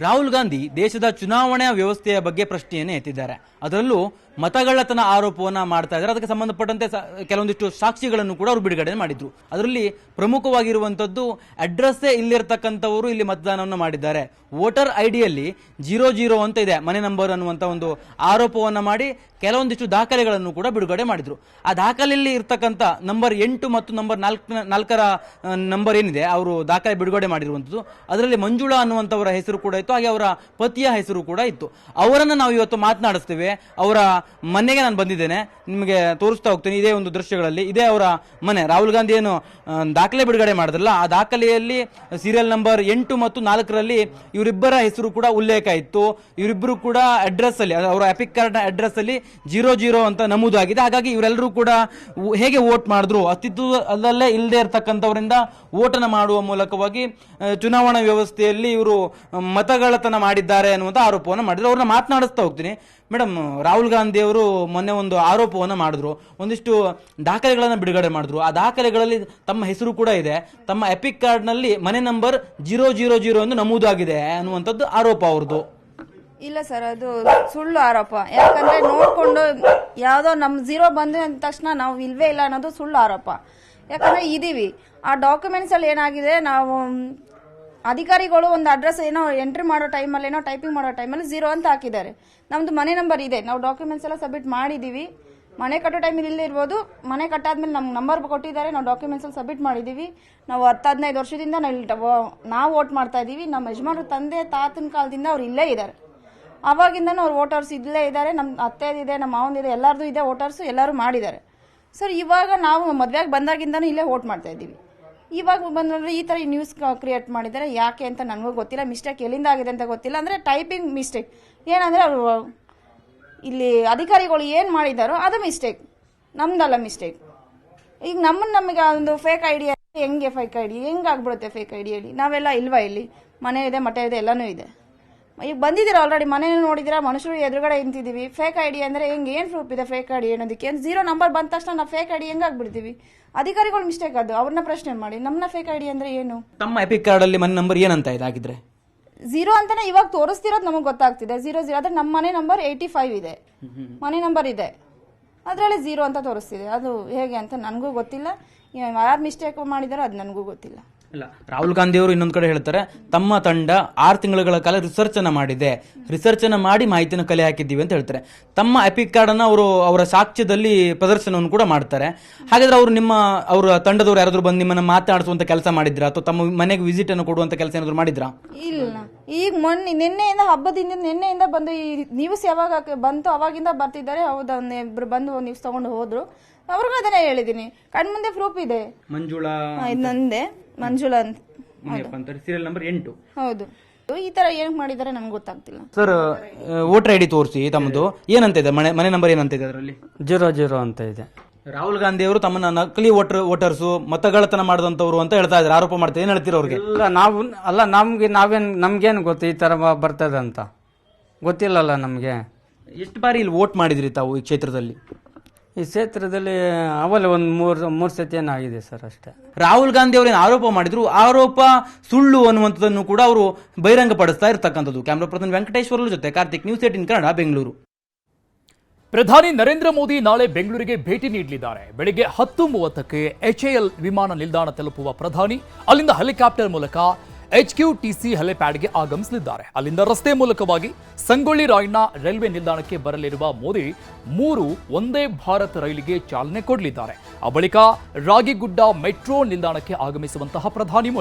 ರಾಹುಲ್ ಗಾಂಧಿ ದೇಶದ ಚುನಾವಣಾ ವ್ಯವಸ್ಥೆಯ ಬಗ್ಗೆ ಪ್ರಶ್ನೆಯನ್ನು ಎತ್ತಿದ್ದಾರೆ. ಅದರಲ್ಲೂ ಮತಗಳ್ಳತನ ಆರೋಪವನ್ನ ಮಾಡ್ತಾ ಇದ್ದಾರೆ. ಅದಕ್ಕೆ ಸಂಬಂಧಪಟ್ಟಂತೆ ಕೆಲವೊಂದಿಷ್ಟು ಸಾಕ್ಷಿಗಳನ್ನು ಕೂಡ ಅವರು ಬಿಡುಗಡೆ ಮಾಡಿದ್ರು. ಅದರಲ್ಲಿ ಪ್ರಮುಖವಾಗಿರುವಂತದ್ದು ಅಡ್ರೆಸ್ಸೇ ಇಲ್ಲಿರ್ತಕ್ಕಂಥವರು ಇಲ್ಲಿ ಮತದಾನವನ್ನು ಮಾಡಿದ್ದಾರೆ. ವೋಟರ್ ಐಡಿಯಲ್ಲಿ 00 ಅಂತ ಇದೆ ಮನೆ ನಂಬರ್ ಅನ್ನುವಂಥ ಒಂದು ಆರೋಪವನ್ನ ಮಾಡಿ ಕೆಲವೊಂದಿಷ್ಟು ದಾಖಲೆಗಳನ್ನು ಕೂಡ ಬಿಡುಗಡೆ ಮಾಡಿದ್ರು. ಆ ದಾಖಲೆಯಲ್ಲಿ ಇರ್ತಕ್ಕಂಥ ನಂಬರ್ 8 ಮತ್ತು ನಂಬರ್ 4ರ ನಂಬರ್ ಏನಿದೆ ಅವರು ದಾಖಲೆ ಬಿಡುಗಡೆ ಮಾಡಿರುವಂಥದ್ದು. ಅದರಲ್ಲಿ ಮಂಜುಳಾ ಅನ್ನುವಂಥವರ ಹೆಸರು ಕೂಡ ಇತ್ತು, ಹಾಗೆ ಅವರ ಪತಿಯ ಹೆಸರು ಕೂಡ ಇತ್ತು. ಅವರನ್ನು ನಾವು ಇವತ್ತು ಮಾತನಾಡಿಸ್ತೇವೆ. ಅವರ ಮನೆಗೆ ನಾನು ಬಂದಿದ್ದೇನೆ, ನಿಮಗೆ ತೋರಿಸ್ತಾ ಹೋಗ್ತೇನೆ. ಇದೇ ಒಂದು ದೃಶ್ಯಗಳಲ್ಲಿ ಇದೇ ಅವರ ಮನೆ. ರಾಹುಲ್ ಗಾಂಧಿ ಏನು ದಾಖಲೆ ಬಿಡುಗಡೆ ಮಾಡಿದ್ರಲ್ಲ, ಆ ದಾಖಲೆಯಲ್ಲಿ ಸೀರಿಯಲ್ ನಂಬರ್ 8 ಮತ್ತು 4ರಲ್ಲಿ ಇವರಿಬ್ಬರ ಹೆಸರು ಕೂಡ ಉಲ್ಲೇಖ ಇತ್ತು. ಇವರಿಬ್ಬರು ಕೂಡ ಅಡ್ರೆಸ್ ಅಲ್ಲಿ, ಅವರ ಎಪಿಕ್ ಕಾರ್ಡ್ ಅಡ್ರೆಸ್ ಅಲ್ಲಿ 00 ಅಂತ ನಮೂದಾಗಿದೆ. ಹಾಗಾಗಿ ಇವರೆಲ್ಲರೂ ಕೂಡ ಹೇಗೆ ವೋಟ್ ಮಾಡಿದ್ರು, ಅಸ್ತಿತ್ವದಲ್ಲೇ ಇಲ್ಲದೆ ಇರತಕ್ಕಂಥವರಿಂದ ವೋಟನ್ನು ಮಾಡುವ ಮೂಲಕವಾಗಿ ಚುನಾವಣಾ ವ್ಯವಸ್ಥೆಯಲ್ಲಿ ಇವರು ಮತಗಳ್ಳತನ ಮಾಡಿದ್ದಾರೆ ಅನ್ನುವಂಥ ಆರೋಪವನ್ನು ಮಾಡಿದ್ರು. ಅವ್ರನ್ನ ಮಾತನಾಡಿಸ್ತಾ ಹೋಗ್ತೀನಿ. ಮೇಡಮ್, ರಾಹುಲ್ ಗಾಂಧಿ ಅವರು ಮೊನ್ನೆ ಒಂದು ಆರೋಪವನ್ನು ಮಾಡಿದ್ರು, ಒಂದಿಷ್ಟು ದಾಖಲೆಗಳನ್ನು ಬಿಡುಗಡೆ ಮಾಡಿದ್ರು. ಆ ದಾಖಲೆಗಳಲ್ಲಿ ತಮ್ಮ ಹೆಸರು ಕೂಡ ಇದೆ, ತಮ್ಮ ಎಪಿಕ್ ಕಾರ್ಡ್ನಲ್ಲಿ ಮನೆ ನಂಬರ್ 000 ಎಂದು ನಮೂದಾಗಿದೆ ಅನ್ನುವಂಥದ್ದು ಆರೋಪ ಅವ್ರದ್ದು. ಇಲ್ಲ ಸರ್, ಅದು ಸುಳ್ಳು ಆರೋಪ. ಯಾಕಂದ್ರೆ ನೋಡ್ಕೊಂಡು ಯಾವುದೋ ನಮ್ 0 ಬಂದ ತಕ್ಷಣ ನಾವು ಇಲ್ವೇ ಇಲ್ಲ ಅನ್ನೋದು ಸುಳ್ಳು ಆರೋಪ. ಯಾಕಂದ್ರೆ ಇದೀವಿ ಆ ಡಾಕ್ಯುಮೆಂಟ್ಸ್ ಅಲ್ಲಿ ಏನಾಗಿದೆ, ನಾವು ಅಧಿಕಾರಿಗಳು ಒಂದು ಅಡ್ರೆಸ್ ಏನೋ ಎಂಟ್ರಿ ಮಾಡೋ ಟೈಮಲ್ಲಿ, ಏನೋ ಟೈಪಿಂಗ್ ಮಾಡೋ ಟೈಮಲ್ಲಿ 0 ಅಂತ ಹಾಕಿದ್ದಾರೆ. ನಮ್ದು ಮನೆ ನಂಬರ್ ಇದೆ, ನಾವು ಡಾಕ್ಯುಮೆಂಟ್ಸ್ ಎಲ್ಲ ಸಬ್ಮಿಟ್ ಮಾಡಿದೀವಿ. ಮನೆ ಕಟ್ಟೋ ಟೈಮಲ್ಲಿ ಇಲ್ಲೇ ಇರ್ಬೋದು, ಮನೆ ಕಟ್ಟಾದ್ಮೇಲೆ ನಮ್ಗೆ ನಂಬರ್ ಕೊಟ್ಟಿದ್ದಾರೆ, ನಾವು ಡಾಕ್ಯುಮೆಂಟ್ಸ್ ಅಲ್ಲಿ ಸಬ್ಮಿಟ್ ಮಾಡಿದೀವಿ. ನಾವು 10-15 ವರ್ಷದಿಂದ ನಾವು ವೋಟ್ ಮಾಡ್ತಾ ಇದೀವಿ. ನಮ್ಮ ಯಜಮಾನ್ರ ತಂದೆ ತಾತನ ಕಾಲದಿಂದ ಅವ್ರು ಇಲ್ಲೇ ಇದ್ದಾರೆ. ಅವಾಗಿಂದನೂ ಅವ್ರು ವೋಟರ್ಸ್ ಇಲ್ಲೇ ಇದ್ದಾರೆ. ನಮ್ಮ ಅತ್ತೆದಿದೆ, ನಮ್ಮ ಮಾವಂದಿದೆ, ಎಲ್ಲರದು ಇದೆ ವೋಟರ್ಸ್, ಎಲ್ಲರೂ ಮಾಡಿದ್ದಾರೆ. ಸರ್, ಇವಾಗ ನಾವು ಮದುವೆಗೆ ಬಂದಾಗಿಂದನೂ ಇಲ್ಲೇ ವೋಟ್ ಮಾಡ್ತಾ ಇದ್ದೀವಿ. ಇವಾಗ ಬಂದ್ರೆ ಈ ಥರ ನ್ಯೂಸ್ ಕ್ರಿಯೇಟ್ ಮಾಡಿದ್ದಾರೆ. ಯಾಕೆ ಅಂತ ನನಗೂ ಗೊತ್ತಿಲ್ಲ. ಮಿಸ್ಟೇಕ್ ಎಲ್ಲಿಂದ ಆಗಿದೆ ಅಂತ ಗೊತ್ತಿಲ್ಲ. ಅಂದರೆ ಟೈಪಿಂಗ್ ಮಿಸ್ಟೇಕ್. ಏನಂದರೆ ಅವರು ಇಲ್ಲಿ ಅಧಿಕಾರಿಗಳು ಏನು ಮಾಡಿದಾರೋ ಅದು ಮಿಸ್ಟೇಕ್, ನಮ್ದಲ್ಲ ಮಿಸ್ಟೇಕ್. ಈಗ ನಮಗೆ ಒಂದು ಫೇಕ್ ಐಡಿ ಹೆಂಗೆ, ಫೇಕ್ ಐಡಿ ಹೆಂಗಾಗ್ಬಿಡುತ್ತೆ? ಫೇಕ್ ಐಡಿಯಲ್ಲಿ ನಾವೆಲ್ಲ ಇಲ್ವಾ? ಇಲ್ಲಿ ಮನೆ ಇದೆ, ಮಠ ಇದೆ, ಎಲ್ಲನೂ ಇದೆ. ಈಗ ಬಂದಿದ್ದೀರಾ ಆಲ್ರೆಡಿ, ಮನೆ ನೋಡಿದಿರಾ, ಮನುಷ್ಯರು ಎದುರುಗಡೆ ನಿಂತಿದ್ದೀವಿ. ಫೇಕ್ ಐಡಿ ಅಂದರೆ ಹೆಂಗೆ, ಏನು ಪ್ರೂಫ್ ಇದೆ ಫೇಕ್ ಐಡಿ ಅನ್ನೋದಕ್ಕೆ? 0 ನಂಬರ್ ಬಂದ ತಕ್ಷಣ ನಾವು ಫೇಕ್ ಐಡಿ ಹೆಂಗಾಗ್ಬಿಡ್ತೀವಿ? ಅಧಿಕಾರಿಗಳು ಮಿಸ್ಟೇಕ್ ಅದು, ಅವ್ರನ್ನ ಪ್ರಶ್ನೆ ಮಾಡಿ. ನಮ್ಮನ್ನ ಫೇಕ್ ಐಡಿ ಅಂದ್ರೆ ಏನು? ತಮ್ಮ ಎಪಿಕ್ ಕಾರ್ಡ್ ಅಲ್ಲಿ ಮನೆ ನಂಬರ್ ಏನಂತ ಇದಾಗಿದ್ರೆ 0 ಅಂತಾನೆ ಇವಾಗ ತೋರಿಸ್ತಿರೋದು ನಮಗೆ ಗೊತ್ತಾಗ್ತಿದೆ. 00 ಆದ್ರೆ ನಮ್ಮ ಮನೆ ನಂಬರ್ 85 ಇದೆ, ಮನೆ ನಂಬರ್ ಇದೆ, ಅದರಲ್ಲಿ 0 ಅಂತ ತೋರಿಸ್ತಿದೆ. ಅದು ಹೇಗೆ ಅಂತ ನನಗೂ ಗೊತ್ತಿಲ್ಲ. ಯಾರು ಮಿಸ್ಟೇಕ್ ಮಾಡಿದಾರೋ ಅದು ನನಗೂ ಗೊತ್ತಿಲ್ಲ. ಇಲ್ಲ, ರಾಹುಲ್ ಗಾಂಧಿ ಅವರು ಇನ್ನೊಂದು ಕಡೆ ಹೇಳ್ತಾರೆ, ತಮ್ಮ ತಂಡ 6 ತಿಂಗಳ ಕಾಲ ರಿಸರ್ಚ್ ಅನ್ನ ಮಾಡಿದೆ, ರಿಸರ್ಚ್ ಅನ್ನ ಮಾಡಿ ಮಾಹಿತಿನ ಕಲೆ ಹಾಕಿದ್ದೀವಿ ಅಂತ ಹೇಳ್ತಾರೆ. ತಮ್ಮ ಎಪಿಕ್ ಕಾರ್ಡ್ ಅನ್ನ ಅವರು ಅವರ ಸಾಕ್ಷ್ಯದಲ್ಲಿ ಪ್ರದರ್ಶನವನ್ನು ಕೂಡ ಮಾಡ್ತಾರೆ. ಹಾಗಾದ್ರೆ ಅವರು ಅವರ ತಂಡದವರು ಯಾರಾದ್ರೂ ಬಂದು ನಿಮ್ಮನ್ನ ಮಾತನಾಡಿಸುವಂತ ಕೆಲಸ ಮಾಡಿದ್ರ, ಅಥವಾ ತಮ್ಮ ಮನೆಗೆ ವಿಸಿಟ್ ಅನ್ನು ಕೊಡುವಂತ ಕೆಲಸ ಏನಾದ್ರು ಮಾಡಿದ್ರಾ? ಇಲ್ಲ, ಈಗ ನಿನ್ನೆಯಿಂದ ಹಬ್ಬದಿಂದ ನಿನ್ನೆಯಿಂದ ಬಂದು ಈ ನ್ಯೂಸ್ ಯಾವಾಗ ಬಂತು ಅವಾಗಿಂದ ಬರ್ತಿದ್ದಾರೆ. ಹೌದಾ, ಇಬ್ರು ಬಂದು ನ್ಯೂಸ್ ತಗೊಂಡು ಹೋದ್ರು. ಅವ್ರಿಗೂ ಅದನ್ನೇ ಹೇಳಿದೀನಿ, ಕಣ್ಮುಂದೆ ಪ್ರೂಫ್ ಇದೆ. ಮಂಜುಳಾ ನಂದೆ ಮಂಜುಳಾ ಅಂತ ಮುನಿಯಪ್ಪ ಅಂತ ಸೀರಿಯಲ್ ನಂಬರ್ 8. ಹೌದು. ಈ ತರ ಏನ್ ಮಾಡಿದಾರೆ ನಮ್ಗೆ ಗೊತ್ತಾಗ್ತಿಲ್ಲ ಸರ್ ವೋಟರ್ ಐಡಿ ತೋರಿಸಿ ತಮ್ಮದು ಏನಂತ ಇದೆ, ಮನೆ ನಂಬರ್ ಏನಂತ ಇದೆ ಅದರಲ್ಲಿ? 00 ಅಂತ ಇದೆ. ರಾಹುಲ್ ಗಾಂಧಿ ಅವರು ತಮ್ಮನ್ನ ನಕಲಿ ವೋಟರ್ಸ್ ಮತಗಳತನ ಮಾಡಿದಂತವ್ರು ಅಂತ ಹೇಳ್ತಾ ಇದ್ದಾರೆ, ಆರೋಪ ಮಾಡ್ತಾರೆ. ಏನ್ ಹೇಳ್ತೀರಾ ಅವ್ರಿಗೆ? ನಮ್ಗೇನು ಗೊತ್ತು ಈ ತರ ಬರ್ತದೆ ಅಂತ ಗೊತ್ತಿಲ್ಲಲ್ಲ ನಮ್ಗೆ. ಎಷ್ಟು ಬಾರಿ ಇಲ್ಲಿ ವೋಟ್ ಮಾಡಿದ್ರಿ ತಾವು ಈ ಕ್ಷೇತ್ರದಲ್ಲಿ? ಈ ಕ್ಷೇತ್ರದಲ್ಲಿ ಅವಲ್ಲಿ ಒಂದು ಮೂರು ಸತಿ ಏನಾಗಿದೆ ಸರ್ ಅಷ್ಟೇ. ರಾಹುಲ್ ಗಾಂಧಿ ಅವರೇನು ಆರೋಪ ಮಾಡಿದ್ರು, ಆರೋಪ ಸುಳ್ಳು ಅನ್ನುವಂಥದ್ದನ್ನು ಕೂಡ ಅವರು ಬಹಿರಂಗಪಡಿಸ್ತಾ ಇರ್ತಕ್ಕಂಥದ್ದು. ಕ್ಯಾಮ್ರಾ ಪರ್ಸನ್ ವೆಂಕಟೇಶ್ವರ ಜೊತೆ ಕಾರ್ತಿಕ್, ನ್ಯೂಸ್ 18 ಕನ್ನಡ, ಬೆಂಗಳೂರು. ಪ್ರಧಾನಿ ನರೇಂದ್ರ ಮೋದಿ ನಾಳೆ ಬೆಂಗಳೂರಿಗೆ ಭೇಟಿ ನೀಡಲಿದ್ದಾರೆ. ಬೆಳಿಗ್ಗೆ 10:30ಕ್ಕೆ HAL ವಿಮಾನ ನಿಲ್ದಾಣ ತಲುಪುವ ಪ್ರಧಾನಿ ಅಲ್ಲಿಂದ ಹೆಲಿಕಾಪ್ಟರ್ ಮೂಲಕ HQTC ಹೆಲಿಪ್ಯಾಡ್ಗೆ ಆಗಮಿಸಲಿದ್ದಾರೆ. ಅಲ್ಲಿಂದ ರಸ್ತೆ ಮೂಲಕವಾಗಿ ಸಂಗೊಳ್ಳಿ ರಾಯಣ್ಣ ರೈಲ್ವೆ ನಿಲ್ದಾಣಕ್ಕೆ ಬರಲಿರುವ ಮೋದಿ 3 ವಂದೇ ಭಾರತ್ ರೈಲಿಗೆ ಚಾಲನೆ ಕೊಡಲಿದ್ದಾರೆ. ಆ ಬಳಿಕ ರಾಗಿಗುಡ್ಡ ಮೆಟ್ರೋ ನಿಲ್ದಾಣಕ್ಕೆ ಆಗಮಿಸುವಂತಹ ಪ್ರಧಾನಿ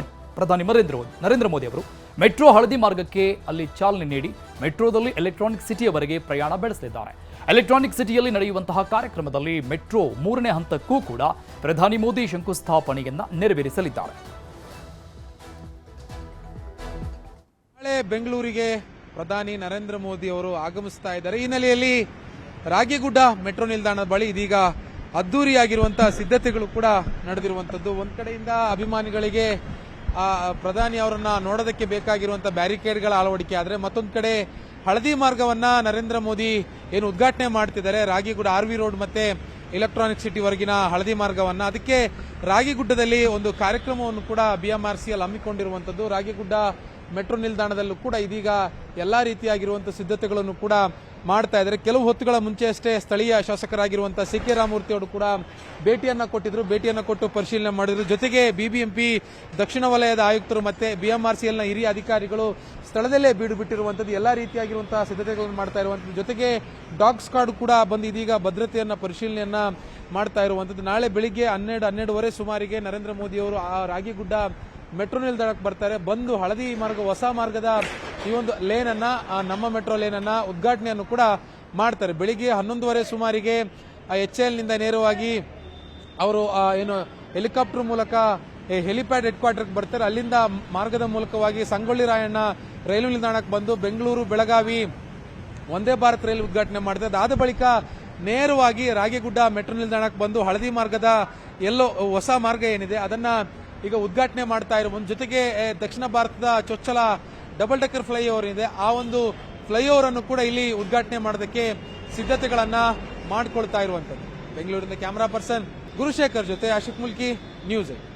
ನರೇಂದ್ರ ಮೋದಿ ಅವರು ಮೆಟ್ರೋ ಹಳದಿ ಮಾರ್ಗಕ್ಕೆ ಅಲ್ಲಿ ಚಾಲನೆ ನೀಡಿ ಮೆಟ್ರೋದಲ್ಲಿ ಎಲೆಕ್ಟ್ರಾನಿಕ್ ಸಿಟಿಯವರೆಗೆ ಪ್ರಯಾಣ ಬೆಳೆಸಲಿದ್ದಾರೆ. ಎಲೆಕ್ಟ್ರಾನಿಕ್ ಸಿಟಿಯಲ್ಲಿ ನಡೆಯುವಂತಹ ಕಾರ್ಯಕ್ರಮದಲ್ಲಿ ಮೆಟ್ರೋ 3ನೇ ಹಂತಕ್ಕೂ ಕೂಡ ಪ್ರಧಾನಿ ಮೋದಿ ಶಂಕುಸ್ಥಾಪನೆಯನ್ನ ನೆರವೇರಿಸಲಿದ್ದಾರೆ. ನಾಳೆ ಬೆಂಗಳೂರಿಗೆ ಪ್ರಧಾನಿ ನರೇಂದ್ರ ಮೋದಿ ಅವರು ಆಗಮಿಸ್ತಾ ಇದ್ದಾರೆ. ಈ ಹಿನ್ನೆಲೆಯಲ್ಲಿ ರಾಗಿಗುಡ್ಡ ಮೆಟ್ರೋ ನಿಲ್ದಾಣದ ಬಳಿ ಇದೀಗ ಅದ್ದೂರಿಯಾಗಿರುವಂತಹ ಸಿದ್ಧತೆಗಳು ಕೂಡ ನಡೆದಿರುವಂತದ್ದು. ಒಂದ್ ಕಡೆಯಿಂದ ಅಭಿಮಾನಿಗಳಿಗೆ ಪ್ರಧಾನಿ ಅವರನ್ನ ನೋಡೋದಕ್ಕೆ ಬೇಕಾಗಿರುವಂತಹ ಬ್ಯಾರಿಕೇಡ್ಗಳ ಅಳವಡಿಕೆ ಆದ್ರೆ, ಮತ್ತೊಂದು ಕಡೆ ಹಳದಿ ಮಾರ್ಗವನ್ನ ನರೇಂದ್ರ ಮೋದಿ ಏನು ಉದ್ಘಾಟನೆ ಮಾಡ್ತಿದ್ದಾರೆ, ರಾಗಿಗುಡ್ಡ RV ರೋಡ್ ಮತ್ತೆ ಎಲೆಕ್ಟ್ರಾನಿಕ್ ಸಿಟಿ ವರೆಗಿನ ಹಳದಿ ಮಾರ್ಗವನ್ನ, ಅದಕ್ಕೆ ರಾಗಿಗುಡ್ಡದಲ್ಲಿ ಒಂದು ಕಾರ್ಯಕ್ರಮವನ್ನು ಕೂಡ BMRCL ಹಮ್ಮಿಕೊಂಡಿರುವಂತದ್ದು. ರಾಗಿಗುಡ್ಡ ಮೆಟ್ರೋ ನಿಲ್ದಾಣದಲ್ಲೂ ಕೂಡ ಇದೀಗ ಎಲ್ಲಾ ರೀತಿಯಾಗಿರುವಂತಹ ಸಿದ್ಧತೆಗಳನ್ನು ಕೂಡ ಮಾಡ್ತಾ ಇದ್ದಾರೆ. ಕೆಲವು ಹೊತ್ತುಗಳ ಮುಂಚೆ ಅಷ್ಟೇ ಸ್ಥಳೀಯ ಶಾಸಕರಾಗಿರುವಂತಹ CK ರಾಮಮೂರ್ತಿ ಅವರು ಕೂಡ ಭೇಟಿಯನ್ನ ಕೊಟ್ಟು ಪರಿಶೀಲನೆ ಮಾಡಿದ್ರು. ಜೊತೆಗೆ BBMP ದಕ್ಷಿಣ ವಲಯದ ಆಯುಕ್ತರು ಮತ್ತೆ BMRCL ನ ಹಿರಿಯ ಅಧಿಕಾರಿಗಳು ಸ್ಥಳದಲ್ಲೇ ಬೀಡು ಬಿಟ್ಟಿರುವಂತದ್ದು, ಎಲ್ಲಾ ರೀತಿಯಾಗಿರುವಂತಹ ಸಿದ್ಧತೆಗಳನ್ನು ಮಾಡ್ತಾ ಇರುವಂತದ್ದು. ಜೊತೆಗೆ ಡಾಗ್ ಸ್ಕ್ವಾಡ್ ಕೂಡ ಬಂದು ಇದೀಗ ಭದ್ರತೆಯನ್ನ ಪರಿಶೀಲನೆಯನ್ನ ಮಾಡ್ತಾ ಇರುವಂತದ್ದು. ನಾಳೆ ಬೆಳಿಗ್ಗೆ 12:30 ಸುಮಾರಿಗೆ ನರೇಂದ್ರ ಮೋದಿ ಅವರು ಆ ರಾಗಿಗುಡ್ಡ ಮೆಟ್ರೋ ನಿಲ್ದಾಣಕ್ಕೆ ಬರ್ತಾರೆ. ಬಂದು ಹಳದಿ ಮಾರ್ಗ ಹೊಸ ಮಾರ್ಗದ ಈ ಒಂದು ಲೇನ್ ಅನ್ನ, ನಮ್ಮ ಮೆಟ್ರೋ ಲೇನ್ ಅನ್ನ ಉದ್ಘಾಟನೆಯನ್ನು ಕೂಡ ಮಾಡ್ತಾರೆ. ಬೆಳಿಗ್ಗೆ 11:30 ಸುಮಾರಿಗೆ HAL ನಿಂದ ನೇರವಾಗಿ ಅವರು ಏನು ಹೆಲಿಕಾಪ್ಟರ್ ಮೂಲಕ ಹೆಲಿಪ್ಯಾಡ್ ಹೆಡ್ ಕ್ವಾರ್ಟರ್ಗೆ ಬರ್ತಾರೆ. ಅಲ್ಲಿಂದ ಮಾರ್ಗದ ಮೂಲಕವಾಗಿ ಸಂಗೊಳ್ಳಿ ರಾಯಣ್ಣ ರೈಲು ನಿಲ್ದಾಣಕ್ಕೆ ಬಂದು ಬೆಂಗಳೂರು ಬೆಳಗಾವಿ ವಂದೇ ಭಾರತ್ ರೈಲು ಉದ್ಘಾಟನೆ ಮಾಡ್ತಾರೆ. ಅದಾದ ಬಳಿಕ ನೇರವಾಗಿ ರಾಗಿಗುಡ್ಡ ಮೆಟ್ರೋ ನಿಲ್ದಾಣಕ್ಕೆ ಬಂದು ಹಳದಿ ಮಾರ್ಗದ ಎಲ್ಲೋ ಹೊಸ ಮಾರ್ಗ ಏನಿದೆ ಅದನ್ನ ಈಗ ಉದ್ಘಾಟನೆ ಮಾಡ್ತಾ ಇರುವ ಜೊತೆಗೆ ದಕ್ಷಿಣ ಭಾರತದ ಚೊಚ್ಚಲ ಡಬಲ್ ಡೆಕ್ಕರ್ ಫ್ಲೈಓವರ್ ಇದೆ, ಆ ಒಂದು ಫ್ಲೈಓವರ್ ಅನ್ನು ಕೂಡ ಇಲ್ಲಿ ಉದ್ಘಾಟನೆ ಮಾಡೋದಕ್ಕೆ ಸಿದ್ಧತೆಗಳನ್ನ ಮಾಡಿಕೊಳ್ತಾ ಇರುವಂತದ್ದು. ಬೆಂಗಳೂರಿನ ಕ್ಯಾಮರಾ ಪರ್ಸನ್ ಗುರುಶೇಖರ್ ಜೊತೆ ಆಶಿಕ್ ಮುಲ್ಕಿ, ನ್ಯೂಸ್ 8.